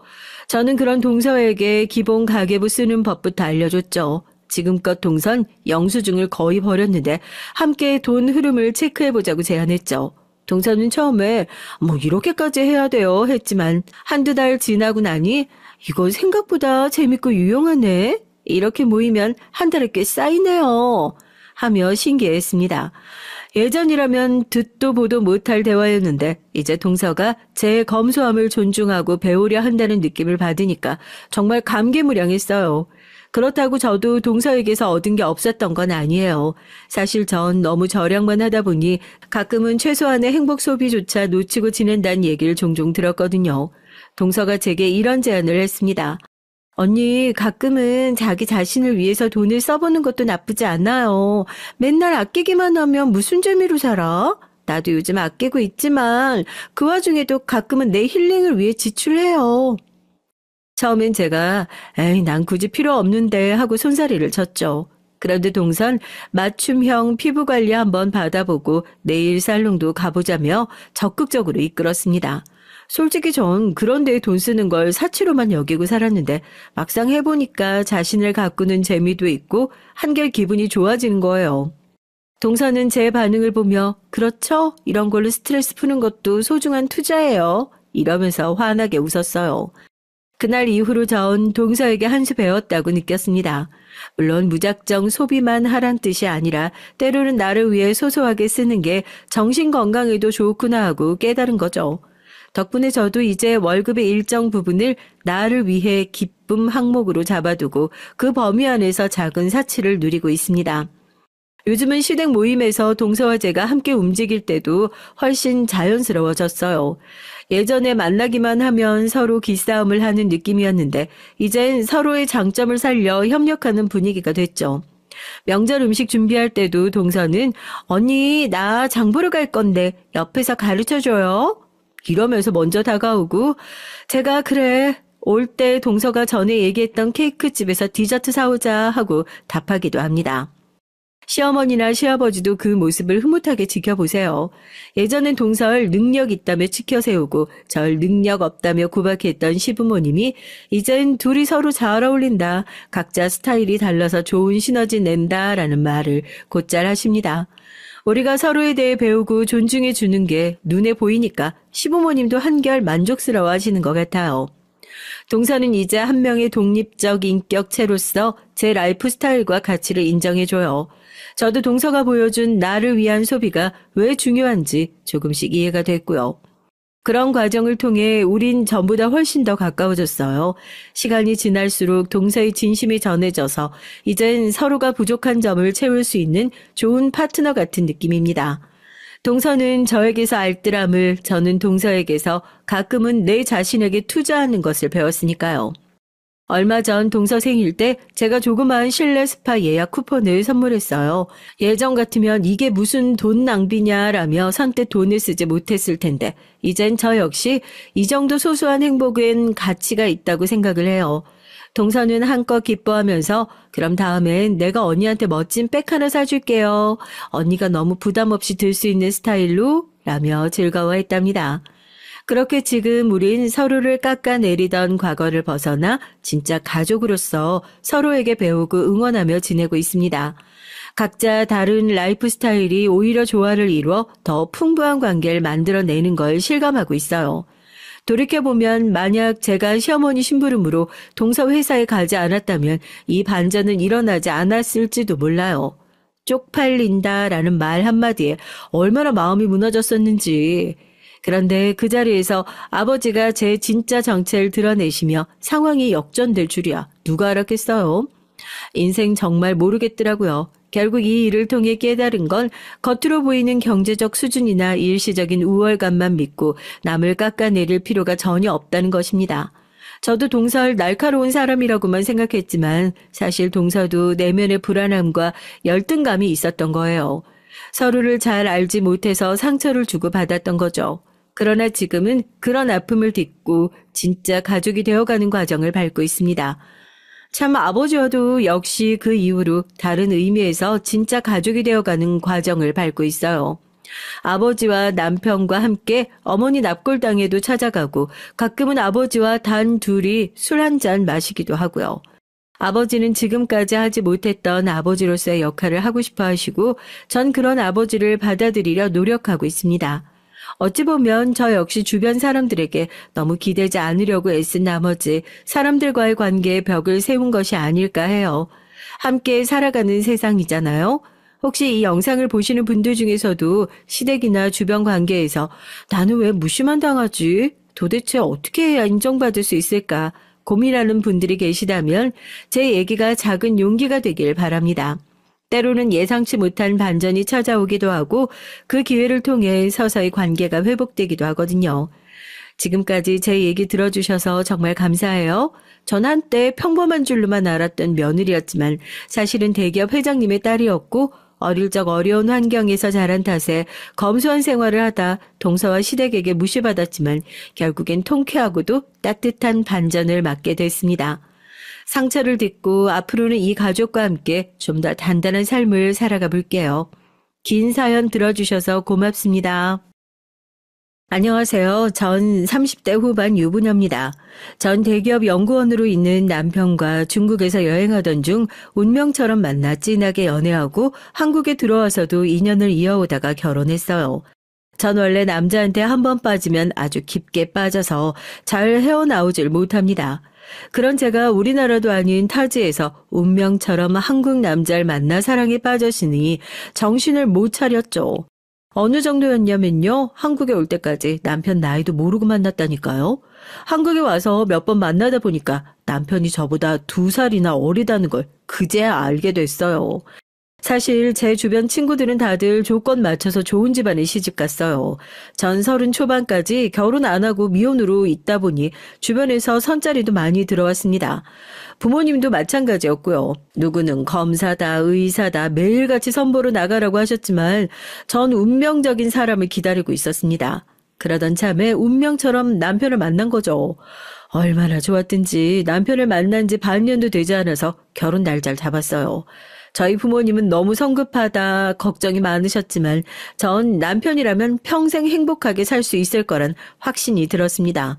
저는 그런 동서에게 기본 가계부 쓰는 법부터 알려줬죠. 지금껏 동선 영수증을 거의 버렸는데 함께 돈 흐름을 체크해보자고 제안했죠. 동서는 처음에 뭐 이렇게까지 해야 돼요 했지만 한두 달 지나고 나니 이거 생각보다 재밌고 유용하네. 이렇게 모이면 한 달에 꽤 쌓이네요. 하며 신기했습니다. 예전이라면 듣도 보도 못할 대화였는데 이제 동서가 제 검소함을 존중하고 배우려 한다는 느낌을 받으니까 정말 감개무량했어요. 그렇다고 저도 동서에게서 얻은 게 없었던 건 아니에요. 사실 전 너무 절약만 하다 보니 가끔은 최소한의 행복 소비조차 놓치고 지낸다는 얘기를 종종 들었거든요. 동서가 제게 이런 제안을 했습니다. 언니, 가끔은 자기 자신을 위해서 돈을 써보는 것도 나쁘지 않아요. 맨날 아끼기만 하면 무슨 재미로 살아? 나도 요즘 아끼고 있지만 그 와중에도 가끔은 내 힐링을 위해 지출해요. 처음엔 제가 에이 난 굳이 필요 없는데 하고 손사래를 쳤죠. 그런데 동선 맞춤형 피부관리 한번 받아보고 네일 살롱도 가보자며 적극적으로 이끌었습니다. 솔직히 전 그런 데에 돈 쓰는 걸 사치로만 여기고 살았는데 막상 해보니까 자신을 가꾸는 재미도 있고 한결 기분이 좋아지는 거예요. 동서는 제 반응을 보며 그렇죠? 이런 걸로 스트레스 푸는 것도 소중한 투자예요. 이러면서 환하게 웃었어요. 그날 이후로 전 동서에게 한 수 배웠다고 느꼈습니다. 물론 무작정 소비만 하란 뜻이 아니라 때로는 나를 위해 소소하게 쓰는 게 정신 건강에도 좋구나 하고 깨달은 거죠. 덕분에 저도 이제 월급의 일정 부분을 나를 위해 기쁨 항목으로 잡아두고 그 범위 안에서 작은 사치를 누리고 있습니다. 요즘은 시댁 모임에서 동서와 제가 함께 움직일 때도 훨씬 자연스러워졌어요. 예전에 만나기만 하면 서로 기싸움을 하는 느낌이었는데 이젠 서로의 장점을 살려 협력하는 분위기가 됐죠. 명절 음식 준비할 때도 동서는 언니 나 장 보러 갈 건데 옆에서 가르쳐줘요. 이러면서 먼저 다가오고 제가 그래 올 때 동서가 전에 얘기했던 케이크집에서 디저트 사오자 하고 답하기도 합니다. 시어머니나 시아버지도 그 모습을 흐뭇하게 지켜보세요. 예전엔 동서를 능력 있다며 치켜세우고 절 능력 없다며 구박했던 시부모님이 이젠 둘이 서로 잘 어울린다. 각자 스타일이 달라서 좋은 시너지 낸다라는 말을 곧잘 하십니다. 우리가 서로에 대해 배우고 존중해 주는 게 눈에 보이니까 시부모님도 한결 만족스러워 하시는 것 같아요. 동서는 이제 한 명의 독립적 인격체로서 제 라이프 스타일과 가치를 인정해줘요. 저도 동서가 보여준 나를 위한 소비가 왜 중요한지 조금씩 이해가 됐고요. 그런 과정을 통해 우린 전보다 훨씬 더 가까워졌어요. 시간이 지날수록 동서의 진심이 전해져서 이젠 서로가 부족한 점을 채울 수 있는 좋은 파트너 같은 느낌입니다. 동서는 저에게서 알뜰함을, 저는 동서에게서 가끔은 내 자신에게 투자하는 것을 배웠으니까요. 얼마 전 동서 생일 때 제가 조그마한 실내 스파 예약 쿠폰을 선물했어요. 예전 같으면 이게 무슨 돈 낭비냐라며 선뜻 돈을 쓰지 못했을 텐데 이젠 저 역시 이 정도 소소한 행복엔 가치가 있다고 생각을 해요. 동서는 한껏 기뻐하면서 그럼 다음엔 내가 언니한테 멋진 백 하나 사줄게요. 언니가 너무 부담 없이 들 수 있는 스타일로 라며 즐거워했답니다. 그렇게 지금 우린 서로를 깎아내리던 과거를 벗어나 진짜 가족으로서 서로에게 배우고 응원하며 지내고 있습니다. 각자 다른 라이프 스타일이 오히려 조화를 이루어 더 풍부한 관계를 만들어내는 걸 실감하고 있어요. 돌이켜보면 만약 제가 시어머니 심부름으로 동서 회사에 가지 않았다면 이 반전은 일어나지 않았을지도 몰라요. 쪽팔린다라는 말 한마디에 얼마나 마음이 무너졌었는지. 그런데 그 자리에서 아버지가 제 진짜 정체를 드러내시며 상황이 역전될 줄이야 누가 알았겠어요? 인생 정말 모르겠더라고요. 결국 이 일을 통해 깨달은 건 겉으로 보이는 경제적 수준이나 일시적인 우월감만 믿고 남을 깎아내릴 필요가 전혀 없다는 것입니다. 저도 동서를 날카로운 사람이라고만 생각했지만 사실 동서도 내면의 불안함과 열등감이 있었던 거예요. 서로를 잘 알지 못해서 상처를 주고 받았던 거죠. 그러나 지금은 그런 아픔을 딛고 진짜 가족이 되어가는 과정을 밟고 있습니다. 참 아버지와도 역시 그 이후로 다른 의미에서 진짜 가족이 되어가는 과정을 밟고 있어요. 아버지와 남편과 함께 어머니 납골당에도 찾아가고 가끔은 아버지와 단 둘이 술 한 잔 마시기도 하고요. 아버지는 지금까지 하지 못했던 아버지로서의 역할을 하고 싶어 하시고 전 그런 아버지를 받아들이려 노력하고 있습니다. 어찌 보면 저 역시 주변 사람들에게 너무 기대지 않으려고 애쓴 나머지 사람들과의 관계에 벽을 세운 것이 아닐까 해요. 함께 살아가는 세상이잖아요. 혹시 이 영상을 보시는 분들 중에서도 시댁이나 주변 관계에서 나는 왜 무시만 당하지? 도대체 어떻게 해야 인정받을 수 있을까? 고민하는 분들이 계시다면 제 얘기가 작은 용기가 되길 바랍니다. 때로는 예상치 못한 반전이 찾아오기도 하고 그 기회를 통해 서서히 관계가 회복되기도 하거든요. 지금까지 제 얘기 들어주셔서 정말 감사해요. 전 한때 평범한 줄로만 알았던 며느리였지만 사실은 대기업 회장님의 딸이었고 어릴 적 어려운 환경에서 자란 탓에 검소한 생활을 하다 동서와 시댁에게 무시받았지만 결국엔 통쾌하고도 따뜻한 반전을 맞게 됐습니다. 상처를 딛고 앞으로는 이 가족과 함께 좀 더 단단한 삶을 살아가 볼게요. 긴 사연 들어주셔서 고맙습니다. 안녕하세요. 전 30대 후반 유부녀입니다. 전 대기업 연구원으로 있는 남편과 중국에서 여행하던 중 운명처럼 만나 진하게 연애하고 한국에 들어와서도 인연을 이어오다가 결혼했어요. 전 원래 남자한테 한 번 빠지면 아주 깊게 빠져서 잘 헤어나오질 못합니다. 그런 제가 우리나라도 아닌 타지에서 운명처럼 한국 남자를 만나 사랑에 빠졌으니 정신을 못 차렸죠. 어느 정도였냐면요. 한국에 올 때까지 남편 나이도 모르고 만났다니까요. 한국에 와서 몇 번 만나다 보니까 남편이 저보다 2살이나 어리다는 걸 그제야 알게 됐어요. 사실 제 주변 친구들은 다들 조건 맞춰서 좋은 집안에 시집 갔어요. 전 30 초반까지 결혼 안 하고 미혼으로 있다 보니 주변에서 선자리도 많이 들어왔습니다. 부모님도 마찬가지였고요. 누구는 검사다, 의사다 매일같이 선보러 나가라고 하셨지만 전 운명적인 사람을 기다리고 있었습니다. 그러던 참에 운명처럼 남편을 만난 거죠. 얼마나 좋았든지 남편을 만난 지 반년도 되지 않아서 결혼 날짜를 잡았어요. 저희 부모님은 너무 성급하다 걱정이 많으셨지만 전 남편이라면 평생 행복하게 살 수 있을 거란 확신이 들었습니다.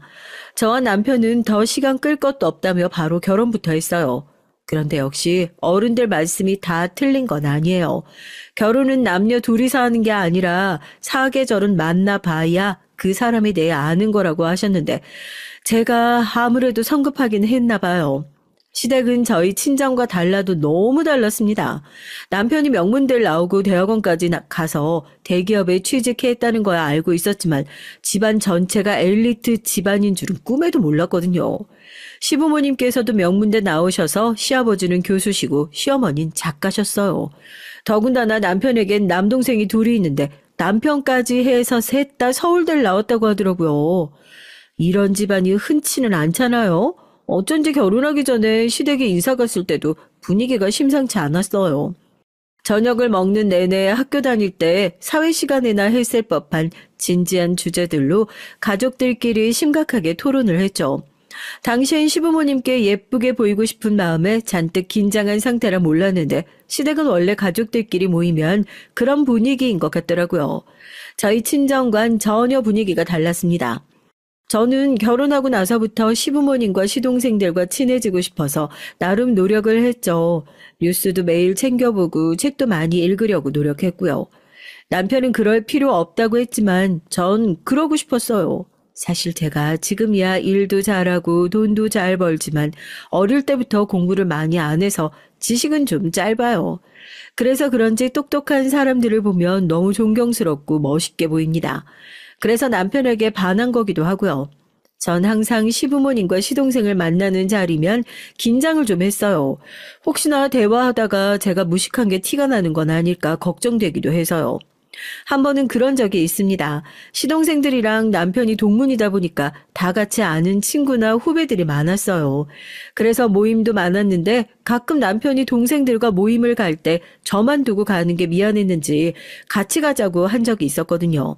저와 남편은 더 시간 끌 것도 없다며 바로 결혼부터 했어요. 그런데 역시 어른들 말씀이 다 틀린 건 아니에요. 결혼은 남녀 둘이서 하는 게 아니라 사계절은 만나봐야 그 사람에 대해 아는 거라고 하셨는데 제가 아무래도 성급하긴 했나 봐요. 시댁은 저희 친정과 달라도 너무 달랐습니다. 남편이 명문대를 나오고 대학원까지 가서 대기업에 취직했다는 거야 알고 있었지만 집안 전체가 엘리트 집안인 줄은 꿈에도 몰랐거든요. 시부모님께서도 명문대 나오셔서 시아버지는 교수시고 시어머니는 작가셨어요. 더군다나 남편에겐 남동생이 둘이 있는데 남편까지 해서 셋 다 서울대를 나왔다고 하더라고요. 이런 집안이 흔치는 않잖아요. 어쩐지 결혼하기 전에 시댁에 인사 갔을 때도 분위기가 심상치 않았어요. 저녁을 먹는 내내 학교 다닐 때 사회 시간에나 했을 법한 진지한 주제들로 가족들끼리 심각하게 토론을 했죠. 당시엔 시부모님께 예쁘게 보이고 싶은 마음에 잔뜩 긴장한 상태라 몰랐는데 시댁은 원래 가족들끼리 모이면 그런 분위기인 것 같더라고요. 저희 친정과는 전혀 분위기가 달랐습니다. 저는 결혼하고 나서부터 시부모님과 시동생들과 친해지고 싶어서 나름 노력을 했죠. 뉴스도 매일 챙겨보고 책도 많이 읽으려고 노력했고요. 남편은 그럴 필요 없다고 했지만 전 그러고 싶었어요. 사실 제가 지금이야 일도 잘하고 돈도 잘 벌지만 어릴 때부터 공부를 많이 안 해서 지식은 좀 짧아요. 그래서 그런지 똑똑한 사람들을 보면 너무 존경스럽고 멋있게 보입니다. 그래서 남편에게 반한 거기도 하고요. 전 항상 시부모님과 시동생을 만나는 자리면 긴장을 좀 했어요. 혹시나 대화하다가 제가 무식한 게 티가 나는 건 아닐까 걱정되기도 해서요. 한 번은 그런 적이 있습니다. 시동생들이랑 남편이 동문이다 보니까 다 같이 아는 친구나 후배들이 많았어요. 그래서 모임도 많았는데 가끔 남편이 동생들과 모임을 갈 때 저만 두고 가는 게 미안했는지 같이 가자고 한 적이 있었거든요.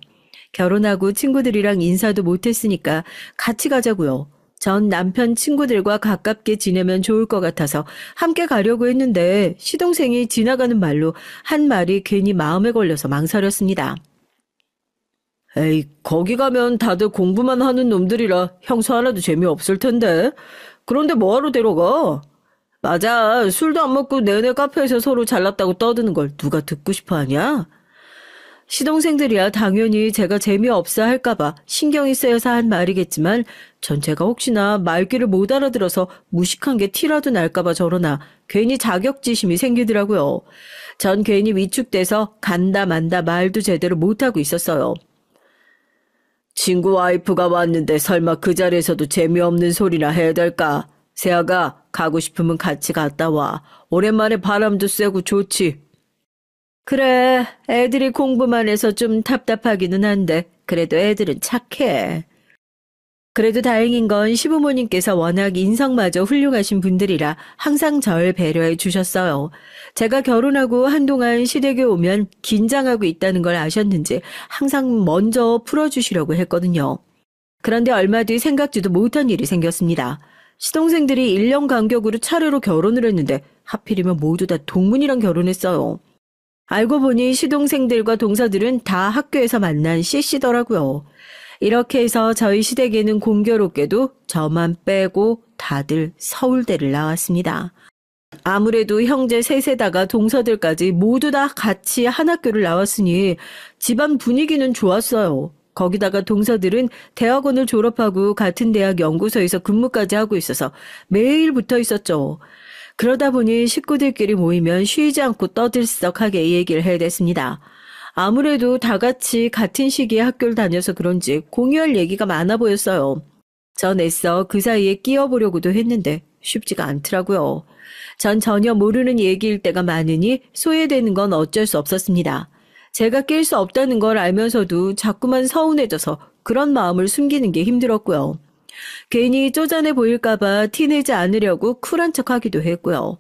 결혼하고 친구들이랑 인사도 못했으니까 같이 가자고요. 전 남편 친구들과 가깝게 지내면 좋을 것 같아서 함께 가려고 했는데 시동생이 지나가는 말로 한 말이 괜히 마음에 걸려서 망설였습니다. 에이, 거기 가면 다들 공부만 하는 놈들이라 형수 하나도 재미없을 텐데. 그런데 뭐하러 데려가? 맞아, 술도 안 먹고 내내 카페에서 서로 잘났다고 떠드는 걸 누가 듣고 싶어 하냐? 시동생들이야 당연히 제가 재미없어 할까봐 신경이 쓰여서 한 말이겠지만 전 제가 혹시나 말귀를 못 알아들어서 무식한 게 티라도 날까봐 저러나 괜히 자격지심이 생기더라고요. 전 괜히 위축돼서 간다 만다 말도 제대로 못하고 있었어요. 친구 와이프가 왔는데 설마 그 자리에서도 재미없는 소리나 해야 될까? 세아가 가고 싶으면 같이 갔다 와. 오랜만에 바람도 쐬고 좋지. 그래, 애들이 공부만 해서 좀 답답하기는 한데 그래도 애들은 착해. 그래도 다행인 건 시부모님께서 워낙 인성마저 훌륭하신 분들이라 항상 절 배려해 주셨어요. 제가 결혼하고 한동안 시댁에 오면 긴장하고 있다는 걸 아셨는지 항상 먼저 풀어주시려고 했거든요. 그런데 얼마 뒤 생각지도 못한 일이 생겼습니다. 시동생들이 1년 간격으로 차례로 결혼을 했는데 하필이면 모두 다 동문이랑 결혼했어요. 알고 보니 시동생들과 동서들은 다 학교에서 만난 CC더라고요. 이렇게 해서 저희 시댁에는 공교롭게도 저만 빼고 다들 서울대를 나왔습니다. 아무래도 형제 셋에다가 동서들까지 모두 다 같이 한 학교를 나왔으니 집안 분위기는 좋았어요. 거기다가 동서들은 대학원을 졸업하고 같은 대학 연구소에서 근무까지 하고 있어서 매일 붙어 있었죠. 그러다 보니 식구들끼리 모이면 쉬지 않고 떠들썩하게 이 얘기를 해댔습니다. 아무래도 다 같이 같은 시기에 학교를 다녀서 그런지 공유할 얘기가 많아 보였어요. 전 애써 그 사이에 끼어보려고도 했는데 쉽지가 않더라고요. 전 전혀 모르는 얘기일 때가 많으니 소외되는 건 어쩔 수 없었습니다. 제가 낄 수 없다는 걸 알면서도 자꾸만 서운해져서 그런 마음을 숨기는 게 힘들었고요. 괜히 쪼잔해 보일까봐 티내지 않으려고 쿨한 척하기도 했고요.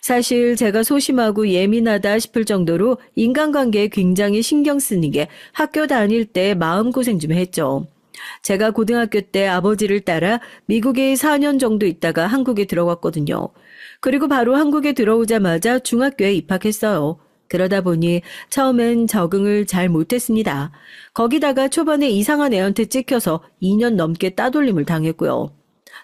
사실 제가 소심하고 예민하다 싶을 정도로 인간관계에 굉장히 신경 쓰는 게 학교 다닐 때 마음고생 좀 했죠. 제가 고등학교 때 아버지를 따라 미국에 4년 정도 있다가 한국에 들어왔거든요. 그리고 바로 한국에 들어오자마자 중학교에 입학했어요. 그러다 보니 처음엔 적응을 잘 못했습니다. 거기다가 초반에 이상한 애한테 찍혀서 2년 넘게 따돌림을 당했고요.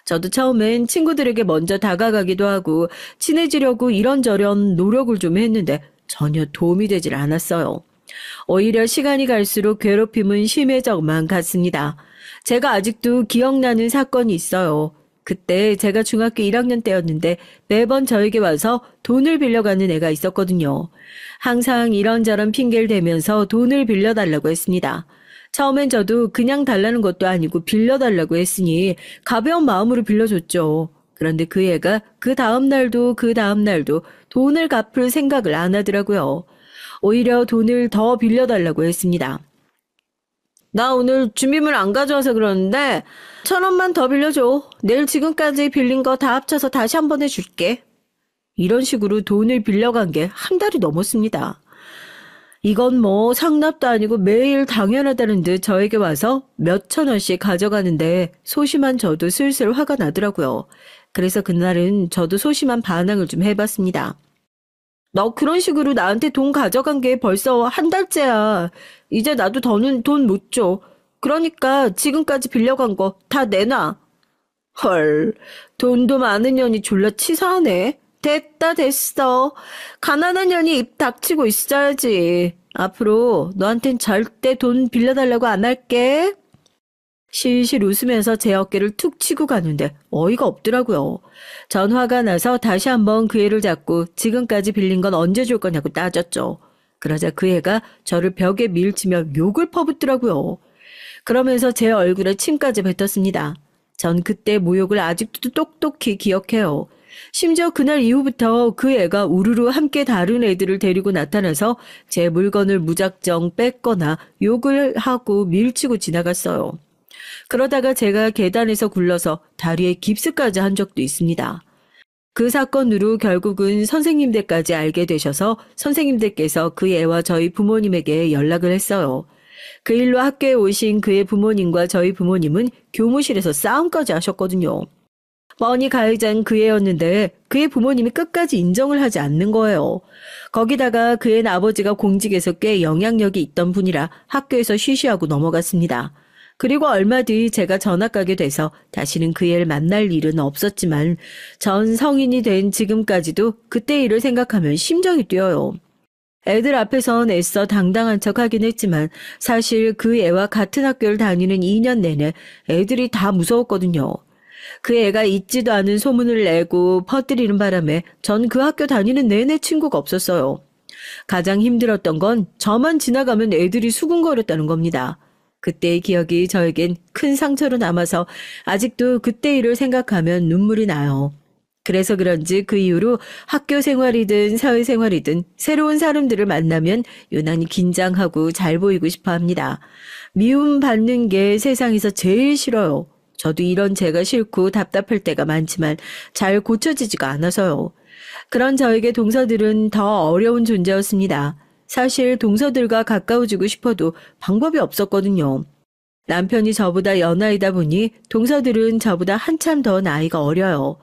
저도 처음엔 친구들에게 먼저 다가가기도 하고 친해지려고 이런저런 노력을 좀 했는데 전혀 도움이 되질 않았어요. 오히려 시간이 갈수록 괴롭힘은 심해져만 갔습니다. 제가 아직도 기억나는 사건이 있어요. 그때 제가 중학교 1학년 때였는데 매번 저에게 와서 돈을 빌려가는 애가 있었거든요. 항상 이런저런 핑계를 대면서 돈을 빌려달라고 했습니다. 처음엔 저도 그냥 달라는 것도 아니고 빌려달라고 했으니 가벼운 마음으로 빌려줬죠. 그런데 그 애가 그 다음 날도 돈을 갚을 생각을 안 하더라고요. 오히려 돈을 더 빌려달라고 했습니다. 나 오늘 준비물 안 가져와서 그러는데 1,000원만 더 빌려줘. 내일 지금까지 빌린 거 다 합쳐서 다시 한 번 해줄게. 이런 식으로 돈을 빌려간 게 한 달이 넘었습니다. 이건 뭐 상납도 아니고 매일 당연하다는 듯 저에게 와서 몇천 원씩 가져가는데 소심한 저도 슬슬 화가 나더라고요. 그래서 그날은 저도 소심한 반항을 좀 해봤습니다. 너 그런 식으로 나한테 돈 가져간 게 벌써 한 달째야. 이제 나도 더는 돈 못 줘. 그러니까 지금까지 빌려간 거 다 내놔. 헐, 돈도 많은 년이 졸라 치사하네. 됐다 됐어. 가난한 년이 입 닥치고 있어야지. 앞으로 너한텐 절대 돈 빌려달라고 안 할게. 실실 웃으면서 제 어깨를 툭 치고 가는데 어이가 없더라고요. 전 화가 나서 다시 한번 그 애를 잡고 지금까지 빌린 건 언제 줄 거냐고 따졌죠. 그러자 그 애가 저를 벽에 밀치며 욕을 퍼붓더라고요. 그러면서 제 얼굴에 침까지 뱉었습니다. 전 그때 모욕을 아직도 똑똑히 기억해요. 심지어 그날 이후부터 그 애가 우르르 함께 다른 애들을 데리고 나타나서 제 물건을 무작정 뺏거나 욕을 하고 밀치고 지나갔어요. 그러다가 제가 계단에서 굴러서 다리에 깁스까지 한 적도 있습니다. 그 사건으로 결국은 선생님들까지 알게 되셔서 선생님들께서 그 애와 저희 부모님에게 연락을 했어요. 그 일로 학교에 오신 그의 부모님과 저희 부모님은 교무실에서 싸움까지 하셨거든요. 뻔히 가해자는 그 애였는데 그의 부모님이 끝까지 인정을 하지 않는 거예요. 거기다가 그 애는 아버지가 공직에서 꽤 영향력이 있던 분이라 학교에서 쉬쉬하고 넘어갔습니다. 그리고 얼마 뒤 제가 전학 가게 돼서 다시는 그 애를 만날 일은 없었지만 전 성인이 된 지금까지도 그때 일을 생각하면 심장이 뛰어요. 애들 앞에선 애써 당당한 척 하긴 했지만 사실 그 애와 같은 학교를 다니는 2년 내내 애들이 다 무서웠거든요. 그 애가 있지도 않은 소문을 내고 퍼뜨리는 바람에 전 그 학교 다니는 내내 친구가 없었어요. 가장 힘들었던 건 저만 지나가면 애들이 수군거렸다는 겁니다. 그때의 기억이 저에겐 큰 상처로 남아서 아직도 그때 일을 생각하면 눈물이 나요. 그래서 그런지 그 이후로 학교 생활이든 사회생활이든 새로운 사람들을 만나면 유난히 긴장하고 잘 보이고 싶어 합니다. 미움받는 게 세상에서 제일 싫어요. 저도 이런 제가 싫고 답답할 때가 많지만 잘 고쳐지지가 않아서요. 그런 저에게 동서들은 더 어려운 존재였습니다. 사실 동서들과 가까워지고 싶어도 방법이 없었거든요. 남편이 저보다 연하이다 보니 동서들은 저보다 한참 더 나이가 어려요.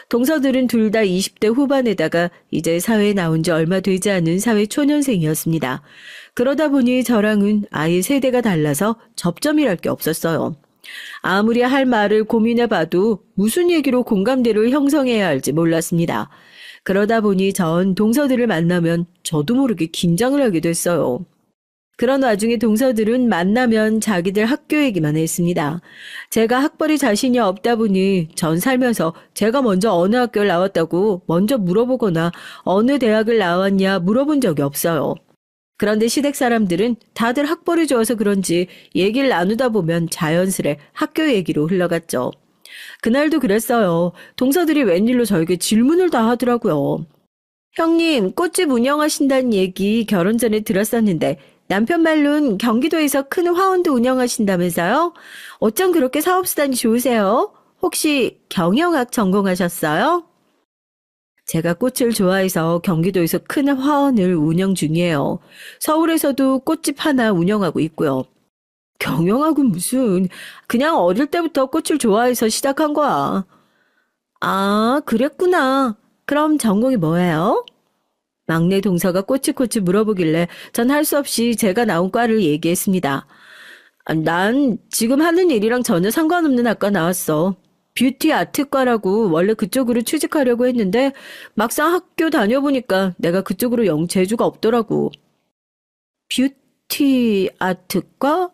동서들은 둘 다 20대 후반에다가 이제 사회에 나온 지 얼마 되지 않은 사회 초년생이었습니다. 그러다 보니 저랑은 아예 세대가 달라서 접점이랄 게 없었어요. 아무리 할 말을 고민해봐도 무슨 얘기로 공감대를 형성해야 할지 몰랐습니다. 그러다 보니 전 동서들을 만나면 저도 모르게 긴장을 하게 됐어요. 그런 와중에 동서들은 만나면 자기들 학교 얘기만 했습니다. 제가 학벌이 자신이 없다 보니 전 살면서 제가 먼저 어느 학교를 나왔다고 먼저 물어보거나 어느 대학을 나왔냐 물어본 적이 없어요. 그런데 시댁 사람들은 다들 학벌이 좋아서 그런지 얘기를 나누다 보면 자연스레 학교 얘기로 흘러갔죠. 그날도 그랬어요. 동서들이 웬일로 저에게 질문을 다 하더라고요. 형님, 꽃집 운영하신다는 얘기 결혼 전에 들었었는데 남편 말로는 경기도에서 큰 화원도 운영하신다면서요? 어쩜 그렇게 사업수단이 좋으세요? 혹시 경영학 전공하셨어요? 제가 꽃을 좋아해서 경기도에서 큰 화원을 운영 중이에요. 서울에서도 꽃집 하나 운영하고 있고요. 경영학은 무슨, 그냥 어릴 때부터 꽃을 좋아해서 시작한 거야. 아, 그랬구나. 그럼 전공이 뭐예요? 막내 동서가 꼬치꼬치 물어보길래 전 할 수 없이 제가 나온 과를 얘기했습니다. 난 지금 하는 일이랑 전혀 상관없는 학과 나왔어. 뷰티 아트과라고 원래 그쪽으로 취직하려고 했는데 막상 학교 다녀보니까 내가 그쪽으로 영 재주가 없더라고. 뷰티 아트과?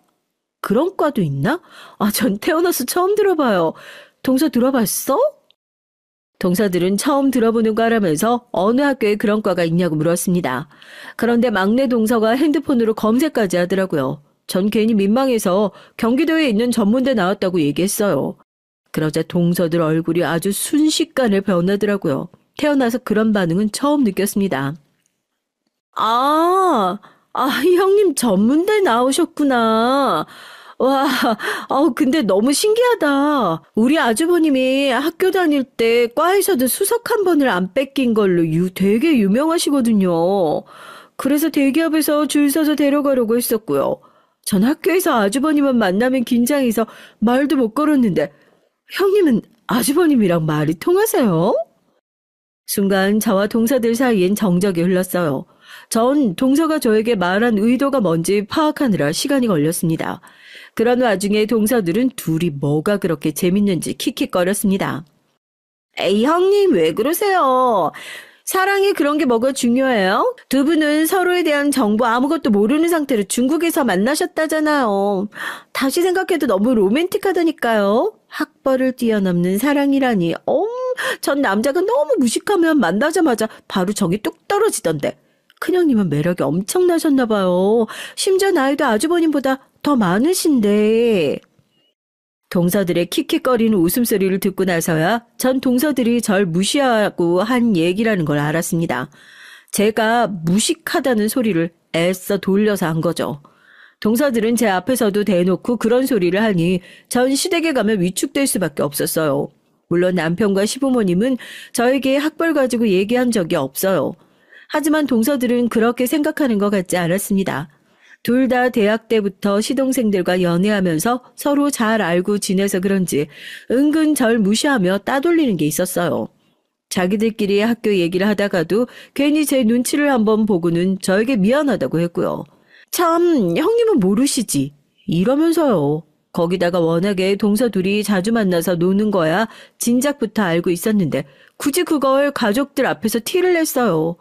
그런 과도 있나? 아, 전 태어나서 처음 들어봐요. 동서 들어봤어? 동서들은 처음 들어보는 과라면서 어느 학교에 그런 과가 있냐고 물었습니다. 그런데 막내 동서가 핸드폰으로 검색까지 하더라고요. 전 괜히 민망해서 경기도에 있는 전문대 나왔다고 얘기했어요. 그러자 동서들 얼굴이 아주 순식간에 변하더라고요. 태어나서 그런 반응은 처음 느꼈습니다. 형님 전문대 나오셨구나. 와, 근데 너무 신기하다. 우리 아주버님이 학교 다닐 때 과에서도 수석 한 번을 안 뺏긴 걸로 되게 유명하시거든요. 그래서 대기업에서 줄 서서 데려가려고 했었고요. 전 학교에서 아주버님만 만나면 긴장해서 말도 못 걸었는데 형님은 아주버님이랑 말이 통하세요? 순간 저와 동서들 사이엔 정적이 흘렀어요. 전 동서가 저에게 말한 의도가 뭔지 파악하느라 시간이 걸렸습니다. 그런 와중에 동서들은 둘이 뭐가 그렇게 재밌는지 킥킥거렸습니다. 에이, 형님 왜 그러세요? 사랑이 그런 게 뭐가 중요해요? 두 분은 서로에 대한 정보 아무것도 모르는 상태로 중국에서 만나셨다잖아요. 다시 생각해도 너무 로맨틱하다니까요. 학벌을 뛰어넘는 사랑이라니. 전 남자가 너무 무식하면 만나자마자 바로 정이 뚝 떨어지던데. 큰형님은 매력이 엄청나셨나 봐요. 심지어 나이도 아주버님보다 더 많으신데. 동서들의 킥킥거리는 웃음소리를 듣고 나서야 전 동서들이 절 무시하고 한 얘기라는 걸 알았습니다. 제가 무식하다는 소리를 애써 돌려서 한 거죠. 동서들은 제 앞에서도 대놓고 그런 소리를 하니 전 시댁에 가면 위축될 수밖에 없었어요. 물론 남편과 시부모님은 저에게 학벌 가지고 얘기한 적이 없어요. 하지만 동서들은 그렇게 생각하는 것 같지 않았습니다. 둘 다 대학 때부터 시동생들과 연애하면서 서로 잘 알고 지내서 그런지 은근 절 무시하며 따돌리는 게 있었어요. 자기들끼리 학교 얘기를 하다가도 괜히 제 눈치를 한번 보고는 저에게 미안하다고 했고요. 참, 형님은 모르시지. 이러면서요. 거기다가 워낙에 동서 둘이 자주 만나서 노는 거야 진작부터 알고 있었는데 굳이 그걸 가족들 앞에서 티를 냈어요.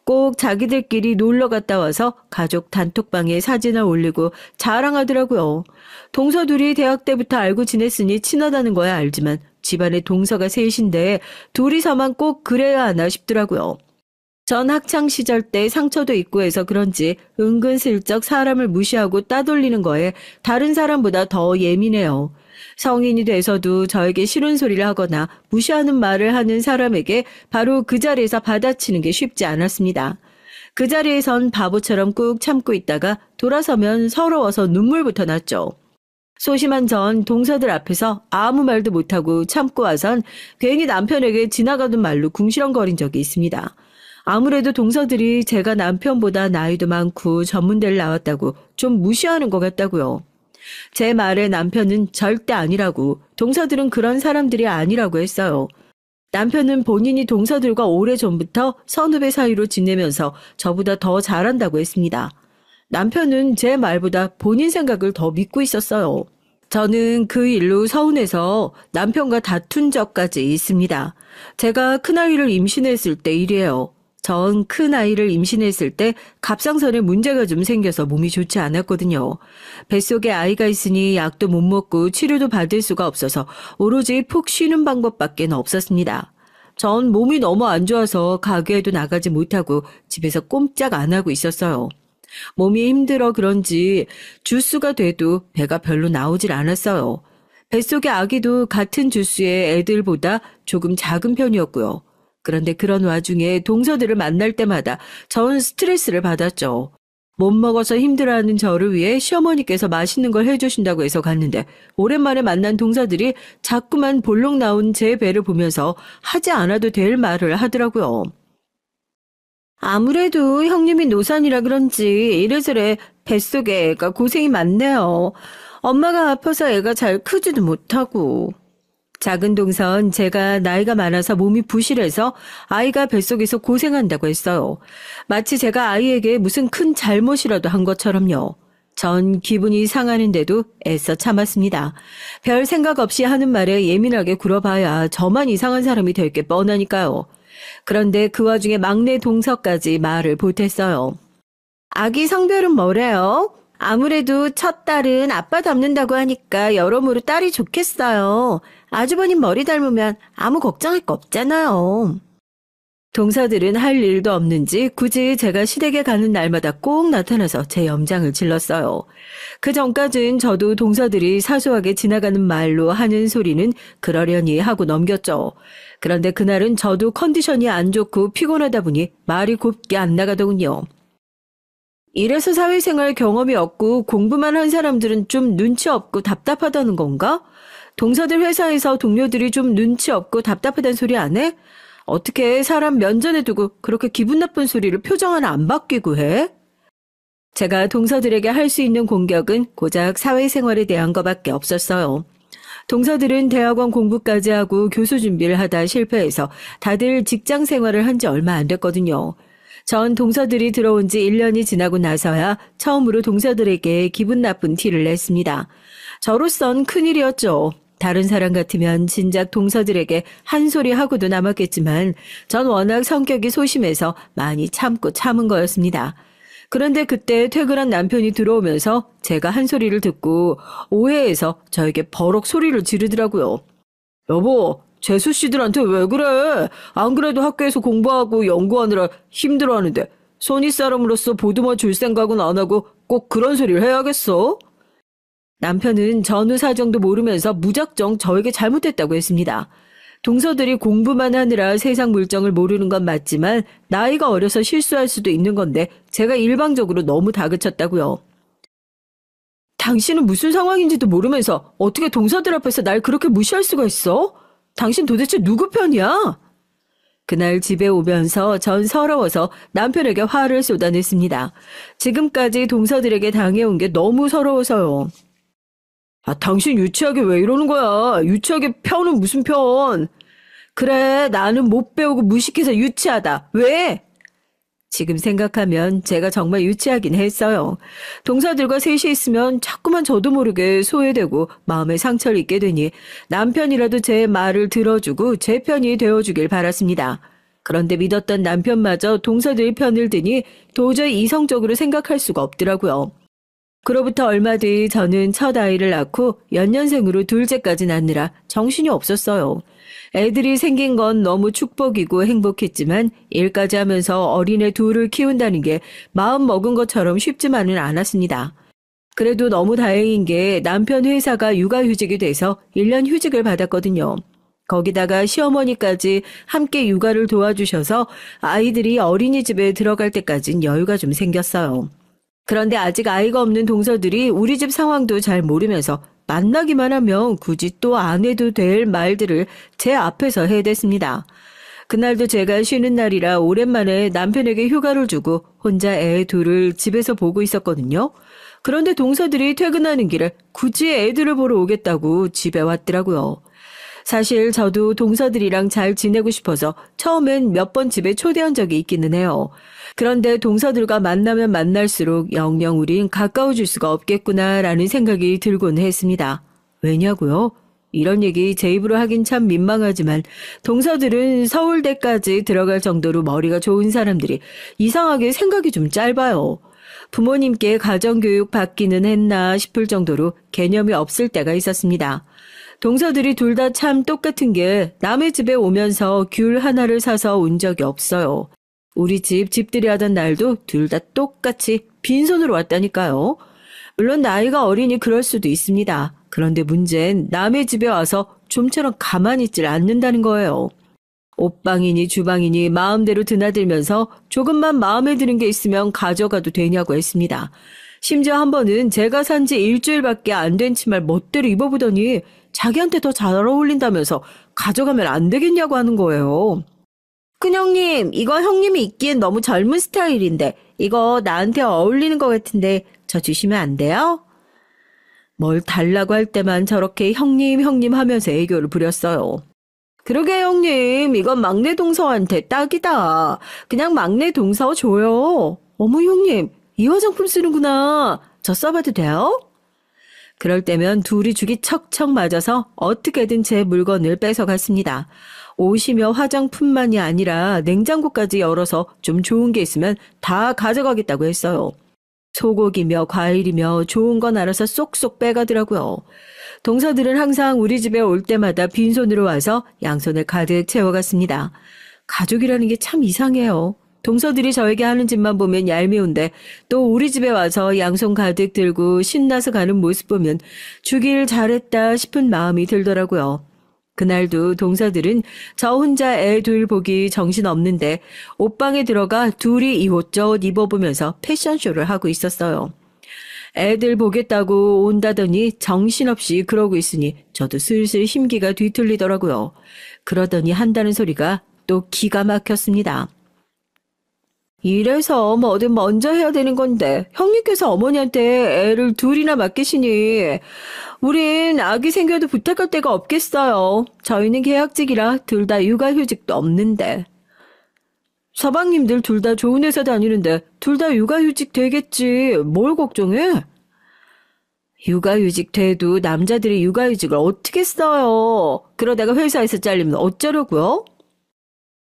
꼭 자기들끼리 놀러 갔다 와서 가족 단톡방에 사진을 올리고 자랑하더라고요. 동서 둘이 대학 때부터 알고 지냈으니 친하다는 거야 알지만 집안에 동서가 셋인데 둘이서만 꼭 그래야 하나 싶더라고요. 전 학창시절 때 상처도 있고 해서 그런지 은근슬쩍 사람을 무시하고 따돌리는 거에 다른 사람보다 더 예민해요. 성인이 돼서도 저에게 싫은 소리를 하거나 무시하는 말을 하는 사람에게 바로 그 자리에서 받아치는 게 쉽지 않았습니다. 그 자리에선 바보처럼 꾹 참고 있다가 돌아서면 서러워서 눈물부터 났죠. 소심한 전 동서들 앞에서 아무 말도 못하고 참고 와선 괜히 남편에게 지나가던 말로 궁시렁거린 적이 있습니다. 아무래도 동서들이 제가 남편보다 나이도 많고 전문대를 나왔다고 좀 무시하는 것 같다고요. 제 말에 남편은 절대 아니라고, 동서들은 그런 사람들이 아니라고 했어요. 남편은 본인이 동서들과 오래전부터 선후배 사이로 지내면서 저보다 더 잘한다고 했습니다. 남편은 제 말보다 본인 생각을 더 믿고 있었어요. 저는 그 일로 서운해서 남편과 다툰 적까지 있습니다. 제가 큰아이를 임신했을 때 일이에요. 전 큰아이를 임신했을 때 갑상선에 문제가 좀 생겨서 몸이 좋지 않았거든요. 뱃속에 아이가 있으니 약도 못 먹고 치료도 받을 수가 없어서 오로지 푹 쉬는 방법밖에 없었습니다. 전 몸이 너무 안 좋아서 가게에도 나가지 못하고 집에서 꼼짝 안 하고 있었어요. 몸이 힘들어 그런지 주스가 돼도 배가 별로 나오질 않았어요. 뱃속의 아기도 같은 주스의 애들보다 조금 작은 편이었고요. 그런데 그런 와중에 동서들을 만날 때마다 전 스트레스를 받았죠. 못 먹어서 힘들어하는 저를 위해 시어머니께서 맛있는 걸 해주신다고 해서 갔는데 오랜만에 만난 동서들이 자꾸만 볼록 나온 제 배를 보면서 하지 않아도 될 말을 하더라고요. 아무래도 형님이 노산이라 그런지 이래저래 뱃속에 애가 고생이 많네요. 엄마가 아파서 애가 잘 크지도 못하고. 작은 동선 제가 나이가 많아서 몸이 부실해서 아이가 뱃속에서 고생한다고 했어요. 마치 제가 아이에게 무슨 큰 잘못이라도 한 것처럼요. 전 기분이 상하는데도 애써 참았습니다. 별 생각 없이 하는 말에 예민하게 굴어봐야 저만 이상한 사람이 될 게 뻔하니까요. 그런데 그 와중에 막내 동서까지 말을 보탰어요. 아기 성별은 뭐래요? 아무래도 첫 딸은 아빠 닮는다고 하니까 여러모로 딸이 좋겠어요. 아주버님 머리 닮으면 아무 걱정할 거 없잖아요. 동서들은 할 일도 없는지 굳이 제가 시댁에 가는 날마다 꼭 나타나서 제 염장을 질렀어요. 그 전까진 저도 동서들이 사소하게 지나가는 말로 하는 소리는 그러려니 하고 넘겼죠. 그런데 그날은 저도 컨디션이 안 좋고 피곤하다 보니 말이 곱게 안 나가더군요. 이래서 사회생활 경험이 없고 공부만 한 사람들은 좀 눈치 없고 답답하다는 건가? 동서들 회사에서 동료들이 좀 눈치 없고 답답하다는 소리 안 해? 어떻게 사람 면전에 두고 그렇게 기분 나쁜 소리를 표정 하나 안 바뀌고 해? 제가 동서들에게 할 수 있는 공격은 고작 사회생활에 대한 것밖에 없었어요. 동서들은 대학원 공부까지 하고 교수 준비를 하다 실패해서 다들 직장 생활을 한 지 얼마 안 됐거든요. 전 동서들이 들어온 지 1년이 지나고 나서야 처음으로 동서들에게 기분 나쁜 티를 냈습니다. 저로선 큰일이었죠. 다른 사람 같으면 진작 동서들에게 한 소리 하고도 남았겠지만 전 워낙 성격이 소심해서 많이 참은 거였습니다. 그런데 그때 퇴근한 남편이 들어오면서 제가 한 소리를 듣고 오해해서 저에게 버럭 소리를 지르더라고요. 여보, 재수 씨들한테 왜 그래? 안 그래도 학교에서 공부하고 연구하느라 힘들어하는데 손윗 사람으로서 보듬어 줄 생각은 안 하고 꼭 그런 소리를 해야겠어? 남편은 전후 사정도 모르면서 무작정 저에게 잘못했다고 했습니다. 동서들이 공부만 하느라 세상 물정을 모르는 건 맞지만 나이가 어려서 실수할 수도 있는 건데 제가 일방적으로 너무 다그쳤다고요. 당신은 무슨 상황인지도 모르면서 어떻게 동서들 앞에서 날 그렇게 무시할 수가 있어? 당신 도대체 누구 편이야? 그날 집에 오면서 전 서러워서 남편에게 화를 쏟아냈습니다. 지금까지 동서들에게 당해온 게 너무 서러워서요. 당신 유치하게 왜 이러는 거야? 유치하게 편은 무슨 편? 그래, 나는 못 배우고 무식해서 유치하다. 왜? 지금 생각하면 제가 정말 유치하긴 했어요. 동서들과 셋이 있으면 자꾸만 저도 모르게 소외되고 마음에 상처를 입게 되니 남편이라도 제 말을 들어주고 제 편이 되어주길 바랐습니다. 그런데 믿었던 남편마저 동서들 편을 드니 도저히 이성적으로 생각할 수가 없더라고요. 그로부터 얼마 뒤 저는 첫 아이를 낳고 연년생으로 둘째까지 낳느라 정신이 없었어요. 애들이 생긴 건 너무 축복이고 행복했지만 일까지 하면서 어린애 둘을 키운다는 게 마음 먹은 것처럼 쉽지만은 않았습니다. 그래도 너무 다행인 게 남편 회사가 육아휴직이 돼서 1년 휴직을 받았거든요. 거기다가 시어머니까지 함께 육아를 도와주셔서 아이들이 어린이집에 들어갈 때까진 여유가 좀 생겼어요. 그런데 아직 아이가 없는 동서들이 우리 집 상황도 잘 모르면서 만나기만 하면 굳이 또 안 해도 될 말들을 제 앞에서 해댔습니다. 그날도 제가 쉬는 날이라 오랜만에 남편에게 휴가를 주고 혼자 애 둘을 집에서 보고 있었거든요. 그런데 동서들이 퇴근하는 길에 굳이 애들을 보러 오겠다고 집에 왔더라고요. 사실 저도 동서들이랑 잘 지내고 싶어서 처음엔 몇 번 집에 초대한 적이 있기는 해요. 그런데 동서들과 만나면 만날수록 영영 우린 가까워질 수가 없겠구나라는 생각이 들곤 했습니다. 왜냐고요? 이런 얘기 제 입으로 하긴 참 민망하지만 동서들은 서울대까지 들어갈 정도로 머리가 좋은 사람들이 이상하게 생각이 좀 짧아요. 부모님께 가정교육 받기는 했나 싶을 정도로 개념이 없을 때가 있었습니다. 동서들이 둘 다 참 똑같은 게 남의 집에 오면서 귤 하나를 사서 온 적이 없어요. 우리 집들이 하던 날도 둘 다 똑같이 빈손으로 왔다니까요. 물론 나이가 어리니 그럴 수도 있습니다. 그런데 문제는 남의 집에 와서 좀처럼 가만히 있질 않는다는 거예요. 옷방이니 주방이니 마음대로 드나들면서 조금만 마음에 드는 게 있으면 가져가도 되냐고 했습니다. 심지어 한 번은 제가 산 지 일주일밖에 안 된 치마를 멋대로 입어보더니 자기한테 더 잘 어울린다면서 가져가면 안 되겠냐고 하는 거예요. 큰형님, 이거 형님이 입기엔 너무 젊은 스타일인데 이거 나한테 어울리는 것 같은데 저 주시면 안 돼요? 뭘 달라고 할 때만 저렇게 형님 하면서 애교를 부렸어요. 그러게 형님, 이건 막내 동서한테 딱이다. 그냥 막내 동서 줘요. 어머 형님, 이 화장품 쓰는구나. 저 써봐도 돼요? 그럴 때면 둘이 죽이 척척 맞아서 어떻게든 제 물건을 뺏어갔습니다. 옷이며 화장품만이 아니라 냉장고까지 열어서 좀 좋은 게 있으면 다 가져가겠다고 했어요. 소고기며 과일이며 좋은 건 알아서 쏙쏙 빼가더라고요. 동서들은 항상 우리 집에 올 때마다 빈손으로 와서 양손을 가득 채워갔습니다. 가족이라는 게 참 이상해요. 동서들이 저에게 하는 짓만 보면 얄미운데 또 우리 집에 와서 양손 가득 들고 신나서 가는 모습 보면 주길 잘했다 싶은 마음이 들더라고요. 그날도 동서들은 저 혼자 애 둘 보기 정신없는데 옷방에 들어가 둘이 이옷저옷 입어보면서 패션쇼를 하고 있었어요. 애들 보겠다고 온다더니 정신없이 그러고 있으니 저도 슬슬 심기가 뒤틀리더라고요. 그러더니 한다는 소리가 또 기가 막혔습니다. 이래서 뭐든 먼저 해야 되는 건데 형님께서 어머니한테 애를 둘이나 맡기시니 우린 아기 생겨도 부탁할 데가 없겠어요. 저희는 계약직이라 둘 다 육아휴직도 없는데. 서방님들 둘 다 좋은 회사 다니는데 둘 다 육아휴직 되겠지. 뭘 걱정해? 육아휴직 돼도 남자들이 육아휴직을 어떻게 써요. 그러다가 회사에서 잘리면 어쩌려고요?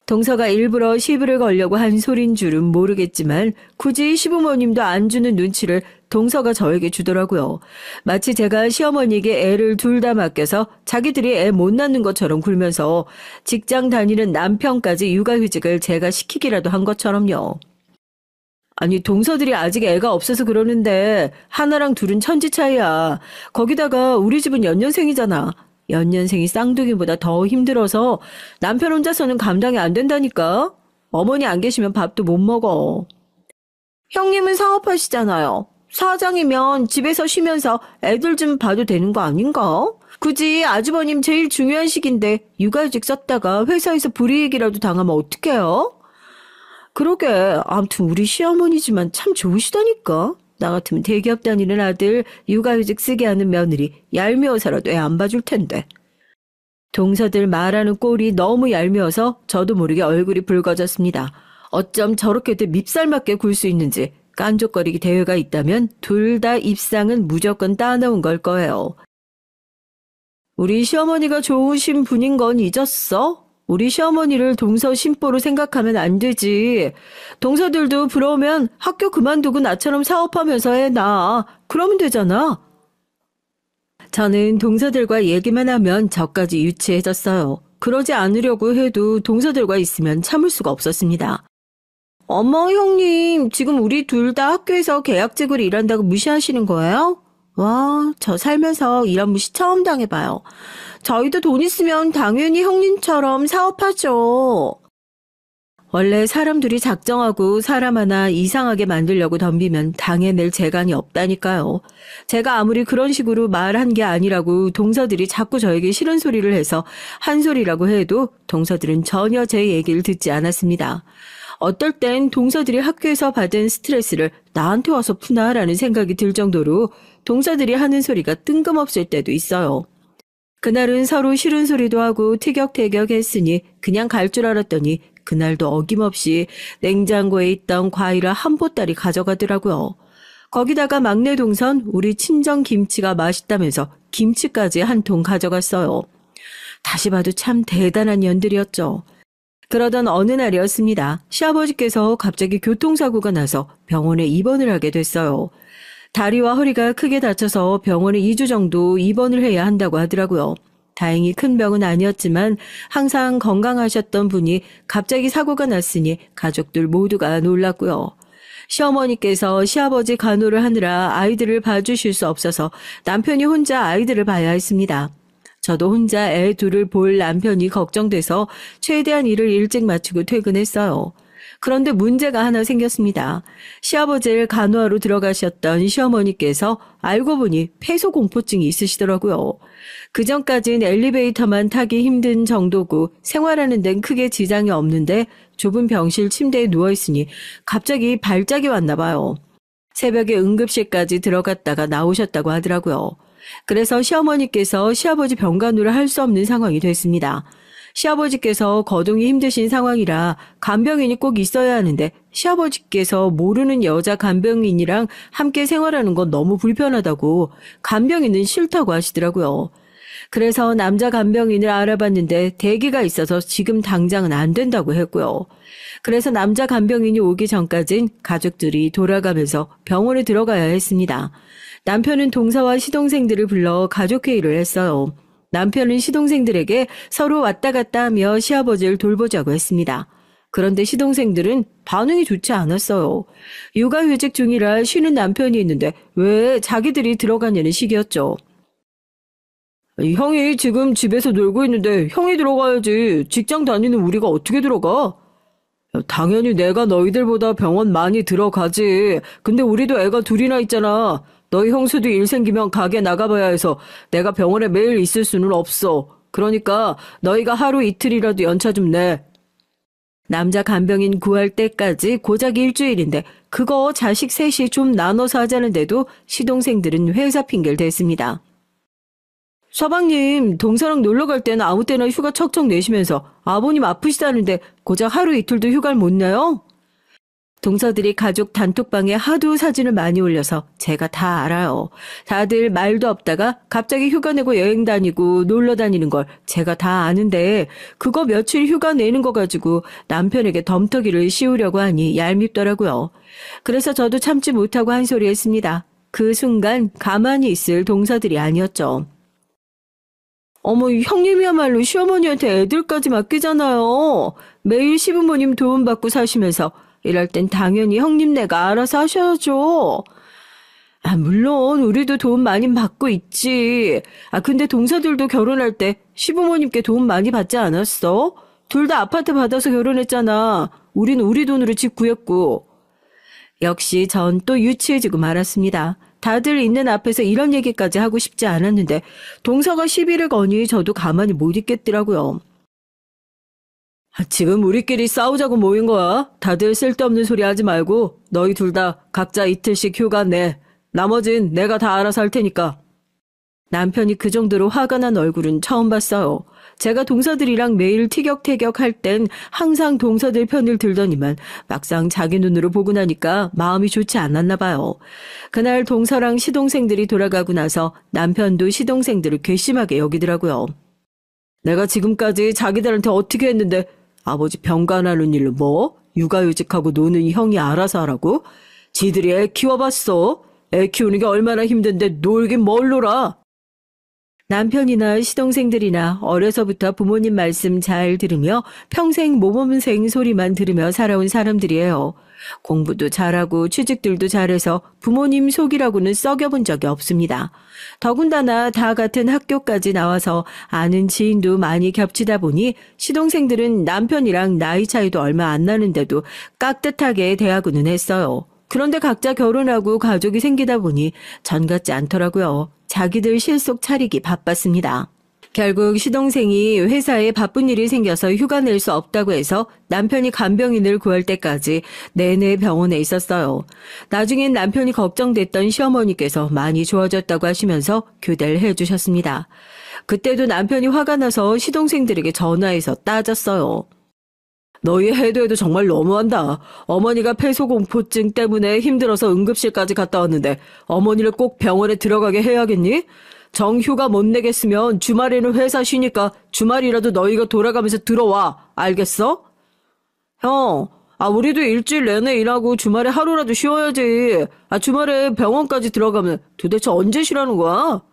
동서가 일부러 시부를 걸려고 한 소린 줄은 모르겠지만 굳이 시부모님도 안 주는 눈치를 동서가 저에게 주더라고요. 마치 제가 시어머니에게 애를 둘 다 맡겨서 자기들이 애 못 낳는 것처럼 굴면서 직장 다니는 남편까지 육아휴직을 제가 시키기라도 한 것처럼요. 아니 동서들이 아직 애가 없어서 그러는데 하나랑 둘은 천지 차이야. 거기다가 우리 집은 연년생이잖아. 연년생이 쌍둥이보다 더 힘들어서 남편 혼자서는 감당이 안 된다니까. 어머니 안 계시면 밥도 못 먹어. 형님은 사업하시잖아요. 사장이면 집에서 쉬면서 애들 좀 봐도 되는 거 아닌가? 굳이 아주버님 제일 중요한 시기인데 육아휴직 썼다가 회사에서 불이익이라도 당하면 어떡해요? 그러게 아무튼 우리 시어머니지만 참 좋으시다니까. 나 같으면 대기업 다니는 아들 육아휴직 쓰게 하는 며느리 얄미워서라도 애 안 봐줄 텐데. 동서들 말하는 꼴이 너무 얄미워서 저도 모르게 얼굴이 붉어졌습니다. 어쩜 저렇게도 밉살맞게 굴 수 있는지 깐족거리기 대회가 있다면 둘 다 입상은 무조건 따놓은 걸 거예요. 우리 시어머니가 좋으신 분인 건 잊었어? 우리 시어머니를 동서 심보로 생각하면 안 되지. 동서들도 부러우면 학교 그만두고 나처럼 사업하면서 해 나. 그러면 되잖아. 저는 동서들과 얘기만 하면 저까지 유치해졌어요. 그러지 않으려고 해도 동서들과 있으면 참을 수가 없었습니다. 어머 형님, 지금 우리 둘 다 학교에서 계약직으로 일한다고 무시하시는 거예요? 와, 저 살면서 이런 무시 처음 당해봐요. 저희도 돈 있으면 당연히 형님처럼 사업하죠. 원래 사람들이 작정하고 사람 하나 이상하게 만들려고 덤비면 당해낼 재간이 없다니까요. 제가 아무리 그런 식으로 말한 게 아니라고 동서들이 자꾸 저에게 싫은 소리를 해서 한 소리라고 해도 동서들은 전혀 제 얘기를 듣지 않았습니다. 어떨 땐 동서들이 학교에서 받은 스트레스를 나한테 와서 푸나라는 생각이 들 정도로 동서들이 하는 소리가 뜬금없을 때도 있어요. 그날은 서로 싫은 소리도 하고 티격태격 했으니 그냥 갈 줄 알았더니 그날도 어김없이 냉장고에 있던 과일을 한 보따리 가져가더라고요. 거기다가 막내 동선 우리 친정 김치가 맛있다면서 김치까지 한 통 가져갔어요. 다시 봐도 참 대단한 년들이었죠. 그러던 어느 날이었습니다. 시아버지께서 갑자기 교통사고가 나서 병원에 입원을 하게 됐어요. 다리와 허리가 크게 다쳐서 병원에 2주 정도 입원을 해야 한다고 하더라고요. 다행히 큰 병은 아니었지만 항상 건강하셨던 분이 갑자기 사고가 났으니 가족들 모두가 놀랐고요. 시어머니께서 시아버지 간호를 하느라 아이들을 봐주실 수 없어서 남편이 혼자 아이들을 봐야 했습니다. 저도 혼자 애 둘을 볼 남편이 걱정돼서 최대한 일을 일찍 마치고 퇴근했어요. 그런데 문제가 하나 생겼습니다. 시아버지를 간호하러 들어가셨던 시어머니께서 알고 보니 폐소공포증이 있으시더라고요. 그전까진 엘리베이터만 타기 힘든 정도고 생활하는 데는 크게 지장이 없는데 좁은 병실 침대에 누워있으니 갑자기 발작이 왔나 봐요. 새벽에 응급실까지 들어갔다가 나오셨다고 하더라고요. 그래서 시어머니께서 시아버지 병간호를 할 수 없는 상황이 됐습니다. 시아버지께서 거동이 힘드신 상황이라 간병인이 꼭 있어야 하는데 시아버지께서 모르는 여자 간병인이랑 함께 생활하는 건 너무 불편하다고 간병인은 싫다고 하시더라고요. 그래서 남자 간병인을 알아봤는데 대기가 있어서 지금 당장은 안 된다고 했고요. 그래서 남자 간병인이 오기 전까진 가족들이 돌아가면서 병원에 들어가야 했습니다. 남편은 동서와 시동생들을 불러 가족회의를 했어요. 남편은 시동생들에게 서로 왔다 갔다 하며 시아버지를 돌보자고 했습니다. 그런데 시동생들은 반응이 좋지 않았어요. 육아휴직 중이라 쉬는 남편이 있는데 왜 자기들이 들어가냐는 식이었죠. 형이 지금 집에서 놀고 있는데 형이 들어가야지. 직장 다니는 우리가 어떻게 들어가? 당연히 내가 너희들보다 병원 많이 들어가지. 근데 우리도 애가 둘이나 있잖아. 너희 형수도 일 생기면 가게 나가봐야 해서 내가 병원에 매일 있을 수는 없어. 그러니까 너희가 하루 이틀이라도 연차 좀 내. 남자 간병인 구할 때까지 고작 일주일인데 그거 자식 셋이 좀 나눠서 하자는데도 시동생들은 회사 핑계를 댔습니다. 서방님, 동서랑 놀러 갈 때는 아무 때나 휴가 척척 내시면서 아버님 아프시다는데 고작 하루 이틀도 휴가를 못 내요? 동서들이 가족 단톡방에 하도 사진을 많이 올려서 제가 다 알아요. 다들 말도 없다가 갑자기 휴가 내고 여행 다니고 놀러 다니는 걸 제가 다 아는데 그거 며칠 휴가 내는 거 가지고 남편에게 덤터기를 씌우려고 하니 얄밉더라고요. 그래서 저도 참지 못하고 한 소리 했습니다. 그 순간 가만히 있을 동서들이 아니었죠. 어머, 형님이야말로 시어머니한테 애들까지 맡기잖아요. 매일 시부모님 도움받고 사시면서 이럴 땐 당연히 형님네가 알아서 하셔야죠. 물론 우리도 도움 많이 받고 있지. 근데 동서들도 결혼할 때 시부모님께 도움 많이 받지 않았어? 둘 다 아파트 받아서 결혼했잖아. 우린 우리 돈으로 집 구했고. 역시 전 또 유치해지고 말았습니다. 다들 있는 앞에서 이런 얘기까지 하고 싶지 않았는데 동서가 시비를 거니 저도 가만히 못 있겠더라고요. 지금 우리끼리 싸우자고 모인 거야. 다들 쓸데없는 소리 하지 말고 너희 둘 다 각자 이틀씩 휴가 내. 나머진 내가 다 알아서 할 테니까. 남편이 그 정도로 화가 난 얼굴은 처음 봤어요. 제가 동서들이랑 매일 티격태격 할 땐 항상 동서들 편을 들더니만 막상 자기 눈으로 보고 나니까 마음이 좋지 않았나 봐요. 그날 동서랑 시동생들이 돌아가고 나서 남편도 시동생들을 괘씸하게 여기더라고요. 내가 지금까지 자기들한테 어떻게 했는데 아버지 병간하는 일로 뭐? 육아휴직하고 노는 이 형이 알아서 하라고? 지들이 애 키워봤어. 애 키우는 게 얼마나 힘든데 놀긴 뭘 놀아. 남편이나 시동생들이나 어려서부터 부모님 말씀 잘 들으며 평생 모범생 소리만 들으며 살아온 사람들이에요. 공부도 잘하고 취직들도 잘해서 부모님 속이라고는 썩여본 적이 없습니다. 더군다나 다 같은 학교까지 나와서 아는 지인도 많이 겹치다 보니 시동생들은 남편이랑 나이 차이도 얼마 안 나는데도 깍듯하게 대하고는 했어요. 그런데 각자 결혼하고 가족이 생기다 보니 전 같지 않더라고요. 자기들 실속 차리기 바빴습니다. 결국 시동생이 회사에 바쁜 일이 생겨서 휴가 낼 수 없다고 해서 남편이 간병인을 구할 때까지 내내 병원에 있었어요. 나중엔 남편이 걱정됐던 시어머니께서 많이 좋아졌다고 하시면서 교대를 해주셨습니다. 그때도 남편이 화가 나서 시동생들에게 전화해서 따졌어요. 너희 해도 정말 너무한다. 어머니가 폐소공포증 때문에 힘들어서 응급실까지 갔다 왔는데 어머니를 꼭 병원에 들어가게 해야겠니? 정휴가 못 내겠으면 주말에는 회사 쉬니까 주말이라도 너희가 돌아가면서 들어와. 알겠어? 형, 우리도 일주일 내내 일하고 주말에 하루라도 쉬어야지. 주말에 병원까지 들어가면 도대체 언제 쉬라는 거야?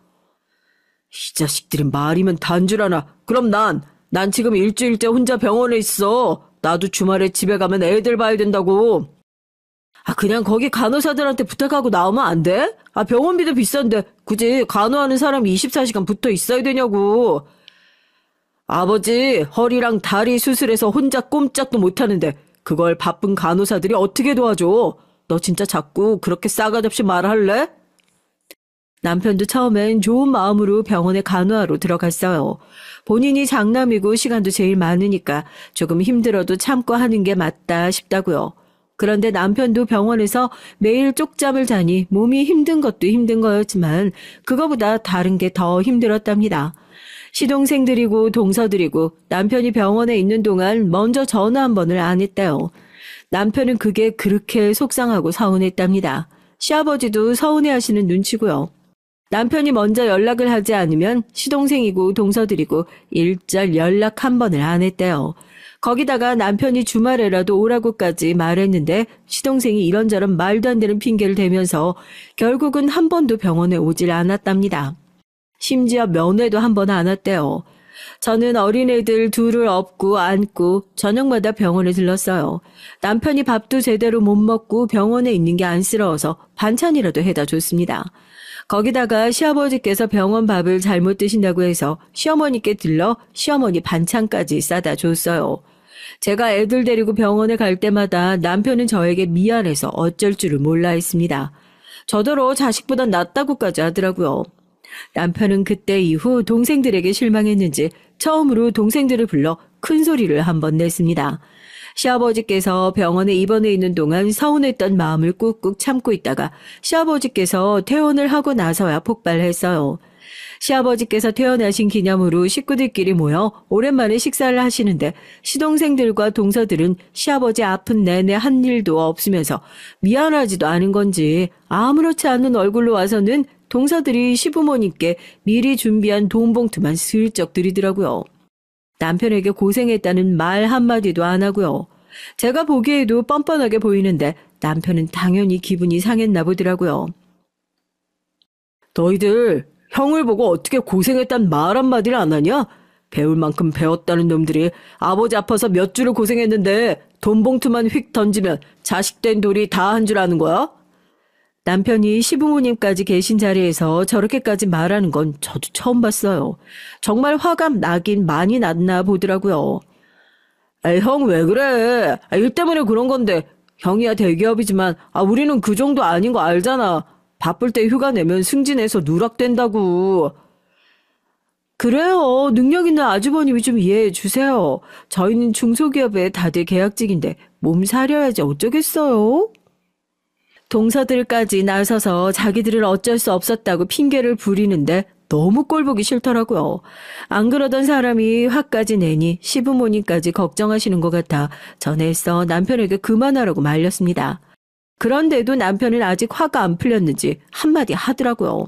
이 자식들이 말이면 단 줄 아나. 그럼 난 지금 일주일째 혼자 병원에 있어. 나도 주말에 집에 가면 애들 봐야 된다고. 그냥 거기 간호사들한테 부탁하고 나오면 안 돼? 병원비도 비싼데 굳이 간호하는 사람이 24시간 붙어 있어야 되냐고. 아버지 허리랑 다리 수술해서 혼자 꼼짝도 못하는데 그걸 바쁜 간호사들이 어떻게 도와줘? 너 진짜 자꾸 그렇게 싸가지 없이 말할래? 남편도 처음엔 좋은 마음으로 병원에 간호하러 들어갔어요. 본인이 장남이고 시간도 제일 많으니까 조금 힘들어도 참고 하는 게 맞다 싶다고요. 그런데 남편도 병원에서 매일 쪽잠을 자니 몸이 힘든 것도 힘든 거였지만 그거보다 다른 게 더 힘들었답니다. 시동생들이고 동서들이고 남편이 병원에 있는 동안 먼저 전화 한 번을 안 했대요. 남편은 그게 그렇게 속상하고 서운했답니다. 시아버지도 서운해하시는 눈치고요. 남편이 먼저 연락을 하지 않으면 시동생이고 동서들이고 일절 연락 한 번을 안 했대요. 거기다가 남편이 주말에라도 오라고까지 말했는데 시동생이 이런저런 말도 안 되는 핑계를 대면서 결국은 한 번도 병원에 오질 않았답니다. 심지어 면회도 한 번 안 왔대요. 저는 어린애들 둘을 업고 안고 저녁마다 병원에 들렀어요. 남편이 밥도 제대로 못 먹고 병원에 있는 게 안쓰러워서 반찬이라도 해다 줬습니다. 거기다가 시아버지께서 병원 밥을 잘못 드신다고 해서 시어머니께 들러 시어머니 반찬까지 싸다 줬어요. 제가 애들 데리고 병원에 갈 때마다 남편은 저에게 미안해서 어쩔 줄을 몰라 했습니다. 저더러 자식보다 낫다고까지 하더라고요. 남편은 그때 이후 동생들에게 실망했는지 처음으로 동생들을 불러 큰 소리를 한 번 냈습니다. 시아버지께서 병원에 입원해 있는 동안 서운했던 마음을 꾹꾹 참고 있다가 시아버지께서 퇴원을 하고 나서야 폭발했어요. 시아버지께서 퇴원하신 기념으로 식구들끼리 모여 오랜만에 식사를 하시는데 시동생들과 동서들은 시아버지 아픈 내내 한 일도 없으면서 미안하지도 않은 건지 아무렇지 않은 얼굴로 와서는 동서들이 시부모님께 미리 준비한 돈 봉투만 슬쩍 드리더라고요. 남편에게 고생했다는 말 한마디도 안 하고요. 제가 보기에도 뻔뻔하게 보이는데 남편은 당연히 기분이 상했나 보더라고요. 너희들 형을 보고 어떻게 고생했단 말 한마디를 안 하냐? 배울 만큼 배웠다는 놈들이 아버지 아파서 몇 주를 고생했는데 돈 봉투만 휙 던지면 자식 된 돌이 다 한 줄 아는 거야? 남편이 시부모님까지 계신 자리에서 저렇게까지 말하는 건 저도 처음 봤어요. 정말 화가 나긴 많이 났나 보더라고요. 형 왜 그래? 일 때문에 그런 건데 형이야 대기업이지만 우리는 그 정도 아닌 거 알잖아. 바쁠 때 휴가 내면 승진해서 누락된다고. 그래요. 능력 있는 아주버님이 좀 이해해 주세요. 저희는 중소기업에 다들 계약직인데 몸 사려야지 어쩌겠어요? 동서들까지 나서서 자기들은 어쩔 수 없었다고 핑계를 부리는데 너무 꼴보기 싫더라고요. 안 그러던 사람이 화까지 내니 시부모님까지 걱정하시는 것 같아 전에서 남편에게 그만하라고 말렸습니다. 그런데도 남편은 아직 화가 안 풀렸는지 한마디 하더라고요.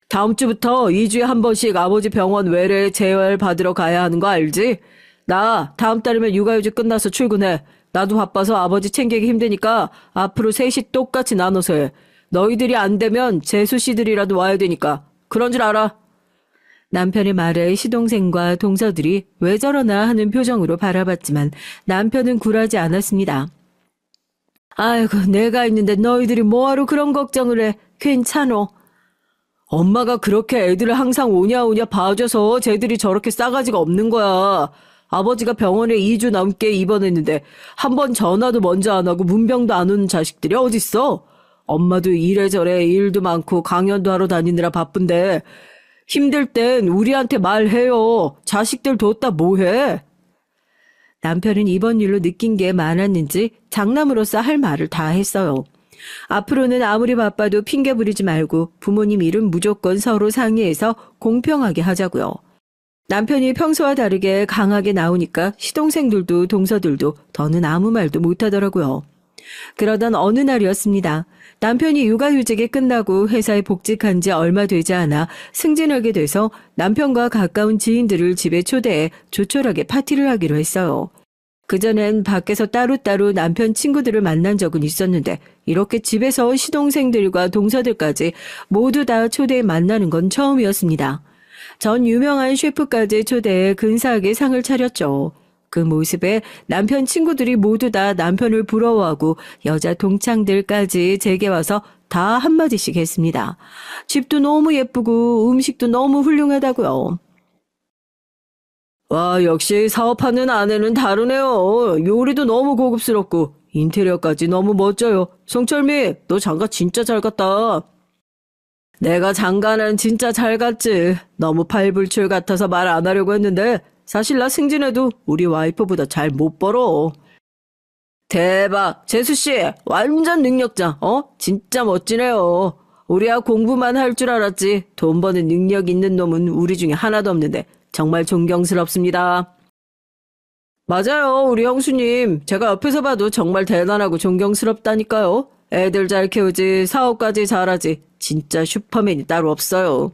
다음 주부터 2주에 한 번씩 아버지 병원 외래 재활 받으러 가야 하는 거 알지? 나 다음 달이면 육아휴직 끝나서 출근해. 나도 바빠서 아버지 챙기기 힘드니까 앞으로 셋이 똑같이 나눠서 해. 너희들이 안 되면 재수 씨들이라도 와야 되니까. 그런 줄 알아. 남편의 말에 시동생과 동서들이 왜 저러나 하는 표정으로 바라봤지만 남편은 굴하지 않았습니다. 아이고 내가 있는데 너희들이 뭐하러 그런 걱정을 해. 괜찮어. 엄마가 그렇게 애들을 항상 오냐오냐 봐줘서 쟤들이 저렇게 싸가지가 없는 거야. 아버지가 병원에 2주 넘게 입원했는데 한 번 전화도 먼저 안 하고 문병도 안 오는 자식들이 어딨어? 엄마도 이래저래 일도 많고 강연도 하러 다니느라 바쁜데 힘들 땐 우리한테 말해요. 자식들 뒀다 뭐해? 남편은 이번 일로 느낀 게 많았는지 장남으로서 할 말을 다 했어요. 앞으로는 아무리 바빠도 핑계 부리지 말고 부모님 일은 무조건 서로 상의해서 공평하게 하자고요. 남편이 평소와 다르게 강하게 나오니까 시동생들도 동서들도 더는 아무 말도 못하더라고요. 그러던 어느 날이었습니다. 남편이 육아휴직이 끝나고 회사에 복직한 지 얼마 되지 않아 승진하게 돼서 남편과 가까운 지인들을 집에 초대해 조촐하게 파티를 하기로 했어요. 그전엔 밖에서 따로따로 남편 친구들을 만난 적은 있었는데 이렇게 집에서 시동생들과 동서들까지 모두 다 초대해 만나는 건 처음이었습니다. 전 유명한 셰프까지 초대해 근사하게 상을 차렸죠. 그 모습에 남편 친구들이 모두 다 남편을 부러워하고 여자 동창들까지 제게 와서 다 한마디씩 했습니다. 집도 너무 예쁘고 음식도 너무 훌륭하다고요. 와, 역시 사업하는 아내는 다르네요. 요리도 너무 고급스럽고 인테리어까지 너무 멋져요. 송철미, 너 장가 진짜 잘 갔다. 내가 장가는 진짜 잘 갔지. 너무 팔불출 같아서 말 안 하려고 했는데 사실 나 승진해도 우리 와이프보다 잘 못 벌어. 대박, 재수씨 완전 능력자. 진짜 멋지네요. 우리야 공부만 할 줄 알았지 돈 버는 능력 있는 놈은 우리 중에 하나도 없는데 정말 존경스럽습니다. 맞아요, 우리 형수님. 제가 옆에서 봐도 정말 대단하고 존경스럽다니까요. 애들 잘 키우지 사업까지 잘하지 진짜 슈퍼맨이 따로 없어요.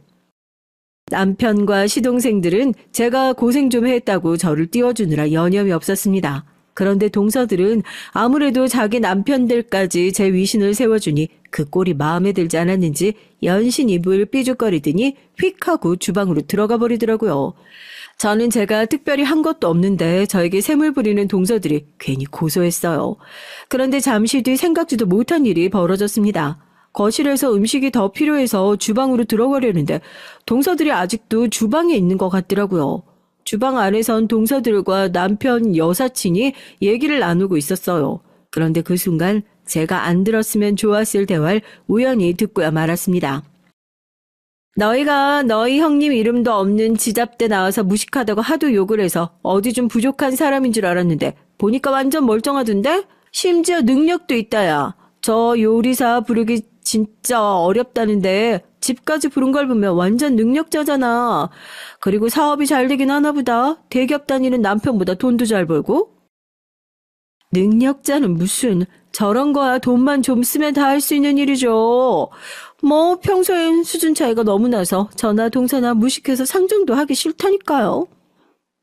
남편과 시동생들은 제가 고생 좀 했다고 저를 띄워주느라 여념이 없었습니다. 그런데 동서들은 아무래도 자기 남편들까지 제 위신을 세워주니 그 꼴이 마음에 들지 않았는지 연신 입을 삐죽거리더니 휙 하고 주방으로 들어가 버리더라고요. 저는 제가 특별히 한 것도 없는데 저에게 샘을 부리는 동서들이 괜히 고소했어요. 그런데 잠시 뒤 생각지도 못한 일이 벌어졌습니다. 거실에서 음식이 더 필요해서 주방으로 들어가려는데 동서들이 아직도 주방에 있는 것 같더라고요. 주방 안에선 동서들과 남편 여사친이 얘기를 나누고 있었어요. 그런데 그 순간 제가 안 들었으면 좋았을 대화를 우연히 듣고야 말았습니다. 너희가 너희 형님 이름도 없는 지잡대 나와서 무식하다고 하도 욕을 해서 어디 좀 부족한 사람인 줄 알았는데 보니까 완전 멀쩡하던데? 심지어 능력도 있다야. 저 요리사 부르기 진짜 어렵다는데 집까지 부른 걸 보면 완전 능력자잖아. 그리고 사업이 잘 되긴 하나 보다. 대기업 다니는 남편보다 돈도 잘 벌고. 능력자는 무슨, 저런 거야 돈만 좀 쓰면 다 할 수 있는 일이죠. 뭐 평소엔 수준 차이가 너무 나서 저나 동서나 무식해서 상종도 하기 싫다니까요.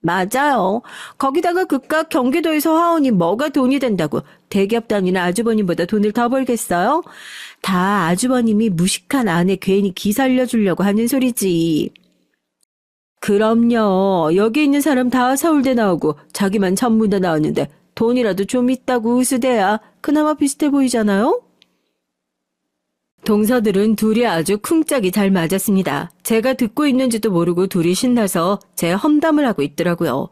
맞아요. 거기다가 그깟 경기도에서 하오니 뭐가 돈이 된다고 대기업 다니는 아주버님보다 돈을 더 벌겠어요? 다 아주버님이 무식한 아내 괜히 기 살려주려고 하는 소리지. 그럼요. 여기 있는 사람 다 서울대 나오고 자기만 천문대 나왔는데 돈이라도 좀 있다고 으스대야 그나마 비슷해 보이잖아요? 동서들은 둘이 아주 쿵짝이 잘 맞았습니다. 제가 듣고 있는지도 모르고 둘이 신나서 제 험담을 하고 있더라고요.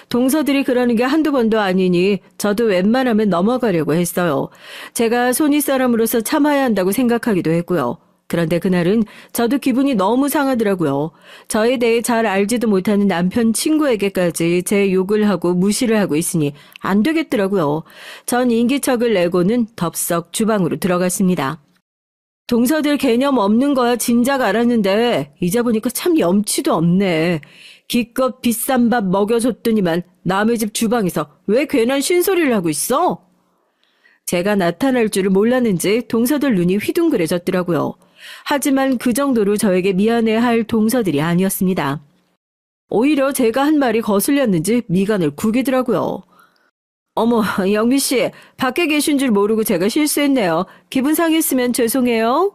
동서들이 그러는 게 한두 번도 아니니 저도 웬만하면 넘어가려고 했어요. 제가 손윗사람으로서 참아야 한다고 생각하기도 했고요. 그런데 그날은 저도 기분이 너무 상하더라고요. 저에 대해 잘 알지도 못하는 남편 친구에게까지 제 욕을 하고 무시를 하고 있으니 안 되겠더라고요. 전 인기척을 내고는 덥석 주방으로 들어갔습니다. 동서들 개념 없는 거야 진작 알았는데 이제 보니까 참 염치도 없네. 기껏 비싼 밥 먹여줬더니만 남의 집 주방에서 왜 괜한 쉰소리를 하고 있어? 제가 나타날 줄을 몰랐는지 동서들 눈이 휘둥그레졌더라고요. 하지만 그 정도로 저에게 미안해할 동서들이 아니었습니다. 오히려 제가 한 말이 거슬렸는지 미간을 구기더라고요. 어머, 영미씨, 밖에 계신 줄 모르고 제가 실수했네요. 기분 상했으면 죄송해요.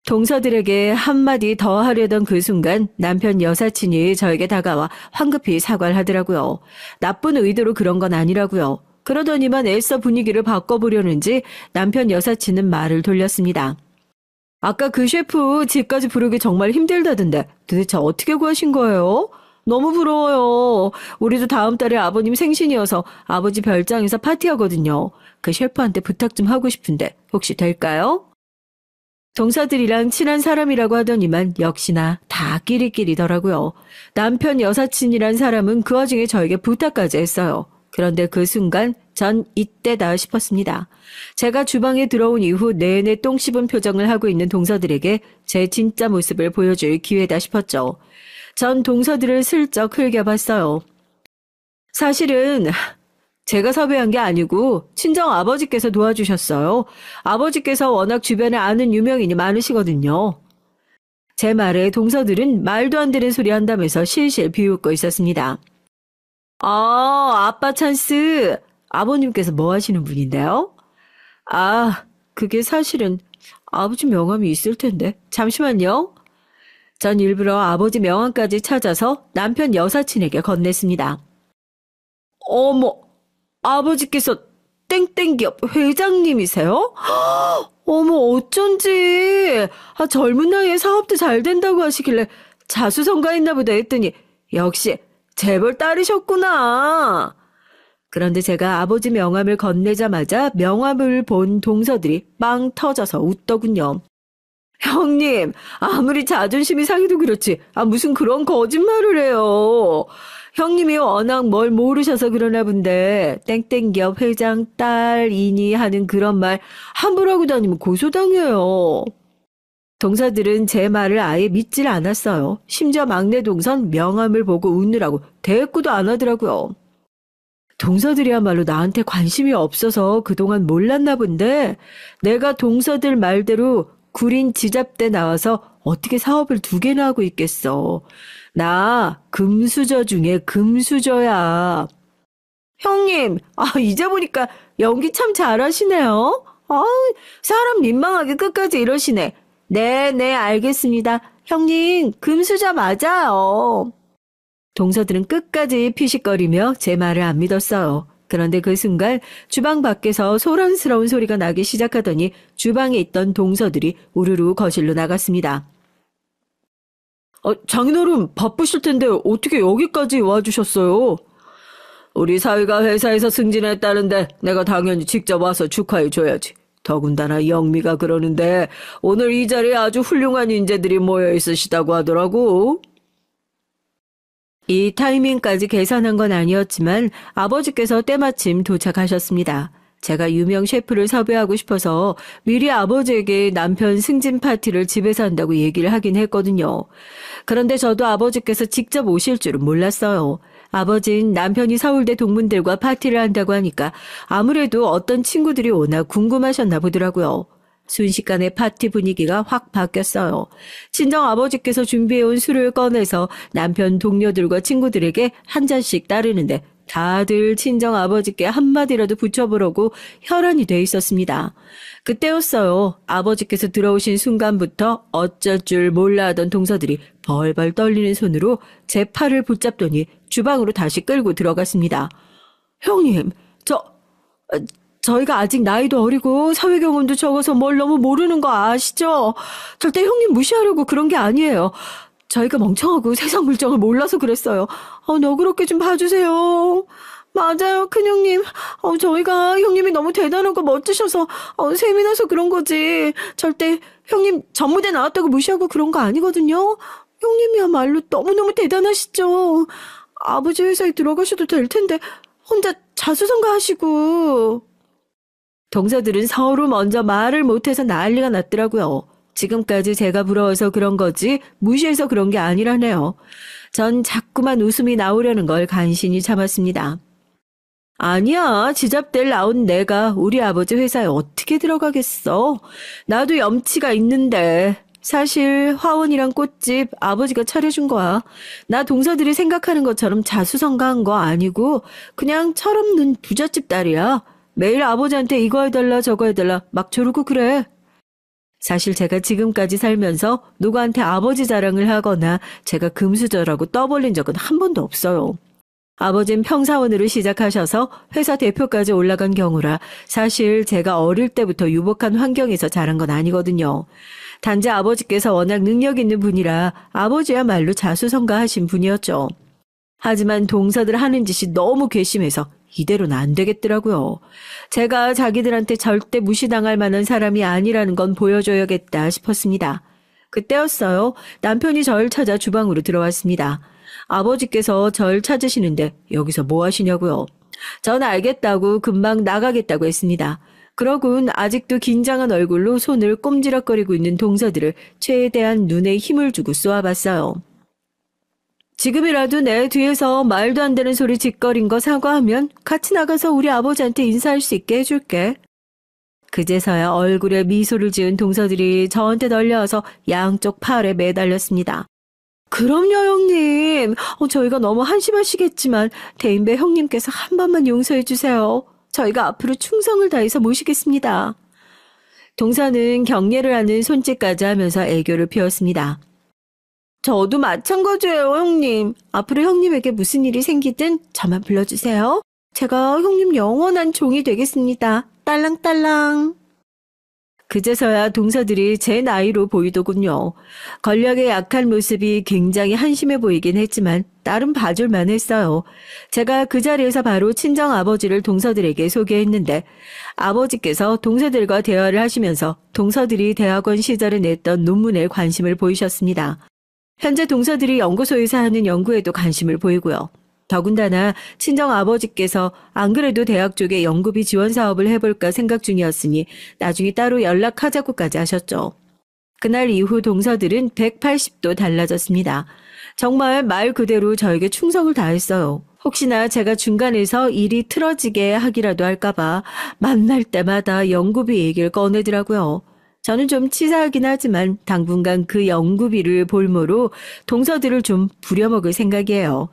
동서들에게 한마디 더 하려던 그 순간 남편 여사친이 저에게 다가와 황급히 사과를 하더라고요. 나쁜 의도로 그런 건 아니라고요. 그러더니만 애써 분위기를 바꿔보려는지 남편 여사친은 말을 돌렸습니다. 아까 그 셰프 집까지 부르기 정말 힘들다던데 도대체 어떻게 구하신 거예요? 너무 부러워요. 우리도 다음 달에 아버님 생신이어서 아버지 별장에서 파티하거든요. 그 셰프한테 부탁 좀 하고 싶은데 혹시 될까요? 동서들이랑 친한 사람이라고 하더니만 역시나 다 끼리끼리더라고요. 남편 여사친이란 사람은 그 와중에 저에게 부탁까지 했어요. 그런데 그 순간 전 이때다 싶었습니다. 제가 주방에 들어온 이후 내내 똥 씹은 표정을 하고 있는 동서들에게 제 진짜 모습을 보여줄 기회다 싶었죠. 전 동서들을 슬쩍 흘겨봤어요. 사실은 제가 섭외한 게 아니고 친정 아버지께서 도와주셨어요. 아버지께서 워낙 주변에 아는 유명인이 많으시거든요. 제 말에 동서들은 말도 안 되는 소리 한다면서 실실 비웃고 있었습니다. 아빠 찬스. 아버님께서 뭐 하시는 분인데요? 그게 사실은 아버지 명함이 있을 텐데. 잠시만요. 전 일부러 아버지 명함까지 찾아서 남편 여사친에게 건넸습니다. 어머, 아버지께서 땡땡기업 회장님이세요? 어머, 어쩐지. 젊은 나이에 사업도 잘 된다고 하시길래 자수성가했나 보다 했더니 역시 재벌 딸이셨구나. 그런데 제가 아버지 명함을 건네자마자 명함을 본 동서들이 빵 터져서 웃더군요. 형님, 아무리 자존심이 상해도 그렇지. 무슨 그런 거짓말을 해요. 형님이 워낙 뭘 모르셔서 그러나 본데 땡땡기업 회장 딸이니 하는 그런 말 함부로 하고 다니면 고소당해요. 동서들은 제 말을 아예 믿질 않았어요. 심지어 막내 동선 명함을 보고 웃느라고 대꾸도 안 하더라고요. 동서들이야말로 나한테 관심이 없어서 그동안 몰랐나 본데 내가 동서들 말대로 구린 지잡대 나와서 어떻게 사업을 2개나 하고 있겠어. 나 금수저 중에 금수저야. 형님, 이제 보니까 연기 참 잘하시네요. 사람 민망하게 끝까지 이러시네. 네, 알겠습니다. 형님, 금수저 맞아요. 동서들은 끝까지 피식거리며 제 말을 안 믿었어요. 그런데 그 순간 주방 밖에서 소란스러운 소리가 나기 시작하더니 주방에 있던 동서들이 우르르 거실로 나갔습니다. 장인어른 바쁘실 텐데 어떻게 여기까지 와주셨어요? 우리 사위가 회사에서 승진했다는데 내가 당연히 직접 와서 축하해줘야지. 더군다나 영미가 그러는데 오늘 이 자리에 아주 훌륭한 인재들이 모여 있으시다고 하더라고. 이 타이밍까지 계산한 건 아니었지만 아버지께서 때마침 도착하셨습니다. 제가 유명 셰프를 섭외하고 싶어서 미리 아버지에게 남편 승진 파티를 집에서 한다고 얘기를 하긴 했거든요. 그런데 저도 아버지께서 직접 오실 줄은 몰랐어요. 아버진 남편이 서울대 동문들과 파티를 한다고 하니까 아무래도 어떤 친구들이 오나 궁금하셨나 보더라고요. 순식간에 파티 분위기가 확 바뀌었어요. 친정 아버지께서 준비해온 술을 꺼내서 남편 동료들과 친구들에게 한 잔씩 따르는데 다들 친정 아버지께 한마디라도 붙여보려고 혈안이 돼 있었습니다. 그때였어요. 아버지께서 들어오신 순간부터 어쩔 줄 몰라 하던 동서들이 벌벌 떨리는 손으로 제 팔을 붙잡더니 주방으로 다시 끌고 들어갔습니다. 형님, 저희가 아직 나이도 어리고 사회 경험도 적어서 뭘 너무 모르는 거 아시죠? 절대 형님 무시하려고 그런 게 아니에요. 저희가 멍청하고 세상 물정을 몰라서 그랬어요. 너그럽게 좀 봐주세요. 맞아요, 큰형님. 저희가 형님이 너무 대단하고 멋지셔서 셈이 나서 그런 거지. 절대 형님 전무대 나왔다고 무시하고 그런 거 아니거든요. 형님이야말로 너무너무 대단하시죠. 아버지 회사에 들어가셔도 될 텐데 혼자 자수성가하시고. 동서들은 서로 먼저 말을 못해서 난리가 났더라고요. 지금까지 제가 부러워서 그런 거지 무시해서 그런 게 아니라네요. 전 자꾸만 웃음이 나오려는 걸 간신히 참았습니다. 아니야, 지잡대를 나온 내가 우리 아버지 회사에 어떻게 들어가겠어. 나도 염치가 있는데. 사실 화원이랑 꽃집 아버지가 차려준 거야. 나 동서들이 생각하는 것처럼 자수성가한 거 아니고 그냥 철없는 부잣집 딸이야. 매일 아버지한테 이거 해달라 저거 해달라 막 조르고 그래. 사실 제가 지금까지 살면서 누구한테 아버지 자랑을 하거나 제가 금수저라고 떠벌린 적은 한 번도 없어요. 아버진 평사원으로 시작하셔서 회사 대표까지 올라간 경우라 사실 제가 어릴 때부터 유복한 환경에서 자란 건 아니거든요. 단지 아버지께서 워낙 능력 있는 분이라 아버지야말로 자수성가하신 분이었죠. 하지만 동서들 하는 짓이 너무 괘씸해서 이대로는 안 되겠더라고요. 제가 자기들한테 절대 무시당할 만한 사람이 아니라는 건 보여줘야겠다 싶었습니다. 그때였어요. 남편이 절 찾아 주방으로 들어왔습니다. 아버지께서 절 찾으시는데 여기서 뭐 하시냐고요. 전 알겠다고 금방 나가겠다고 했습니다. 그러곤 아직도 긴장한 얼굴로 손을 꼼지락거리고 있는 동서들을 최대한 눈에 힘을 주고 쏘아봤어요. 지금이라도 내 뒤에서 말도 안 되는 소리 짓거린 거 사과하면 같이 나가서 우리 아버지한테 인사할 수 있게 해줄게. 그제서야 얼굴에 미소를 지은 동서들이 저한테 널려와서 양쪽 팔에 매달렸습니다. 그럼요, 형님. 저희가 너무 한심하시겠지만 대인배 형님께서 한 번만 용서해 주세요. 저희가 앞으로 충성을 다해서 모시겠습니다. 동서는 격려를 하는 손짓까지 하면서 애교를 피웠습니다. 저도 마찬가지예요, 형님. 앞으로 형님에게 무슨 일이 생기든 저만 불러주세요. 제가 형님 영원한 종이 되겠습니다. 딸랑딸랑. 그제서야 동서들이 제 나이로 보이더군요. 권력에 약한 모습이 굉장히 한심해 보이긴 했지만 나름 봐줄만 했어요. 제가 그 자리에서 바로 친정 아버지를 동서들에게 소개했는데 아버지께서 동서들과 대화를 하시면서 동서들이 대학원 시절에 냈던 논문에 관심을 보이셨습니다. 현재 동서들이 연구소에서 하는 연구에도 관심을 보이고요. 더군다나 친정 아버지께서 안 그래도 대학 쪽에 연구비 지원 사업을 해볼까 생각 중이었으니 나중에 따로 연락하자고까지 하셨죠. 그날 이후 동서들은 180도 달라졌습니다. 정말 말 그대로 저에게 충성을 다했어요. 혹시나 제가 중간에서 일이 틀어지게 하기라도 할까봐 만날 때마다 연구비 얘기를 꺼내더라고요. 저는 좀 치사하긴 하지만 당분간 그 연구비를 볼모로 동서들을 좀 부려먹을 생각이에요.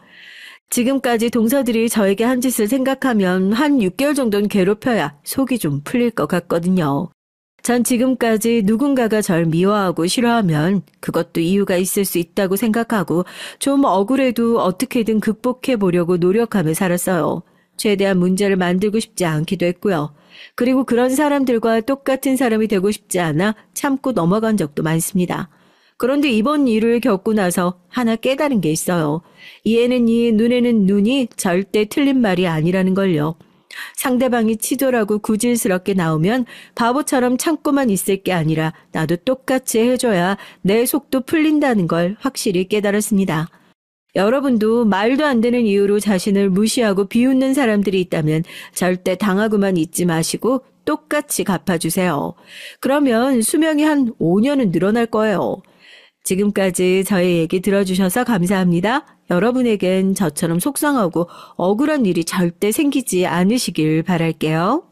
지금까지 동서들이 저에게 한 짓을 생각하면 한 6개월 정도는 괴롭혀야 속이 좀 풀릴 것 같거든요. 전 지금까지 누군가가 절 미워하고 싫어하면 그것도 이유가 있을 수 있다고 생각하고 좀 억울해도 어떻게든 극복해 보려고 노력하며 살았어요. 최대한 문제를 만들고 싶지 않기도 했고요. 그리고 그런 사람들과 똑같은 사람이 되고 싶지 않아 참고 넘어간 적도 많습니다. 그런데 이번 일을 겪고 나서 하나 깨달은 게 있어요. 이에는 이, 눈에는 눈이 절대 틀린 말이 아니라는 걸요. 상대방이 치졸하고 구질스럽게 나오면 바보처럼 참고만 있을 게 아니라 나도 똑같이 해줘야 내 속도 풀린다는 걸 확실히 깨달았습니다. 여러분도 말도 안 되는 이유로 자신을 무시하고 비웃는 사람들이 있다면 절대 당하고만 있지 마시고 똑같이 갚아주세요. 그러면 수명이 한 5년은 늘어날 거예요. 지금까지 저의 얘기 들어주셔서 감사합니다. 여러분에겐 저처럼 속상하고 억울한 일이 절대 생기지 않으시길 바랄게요.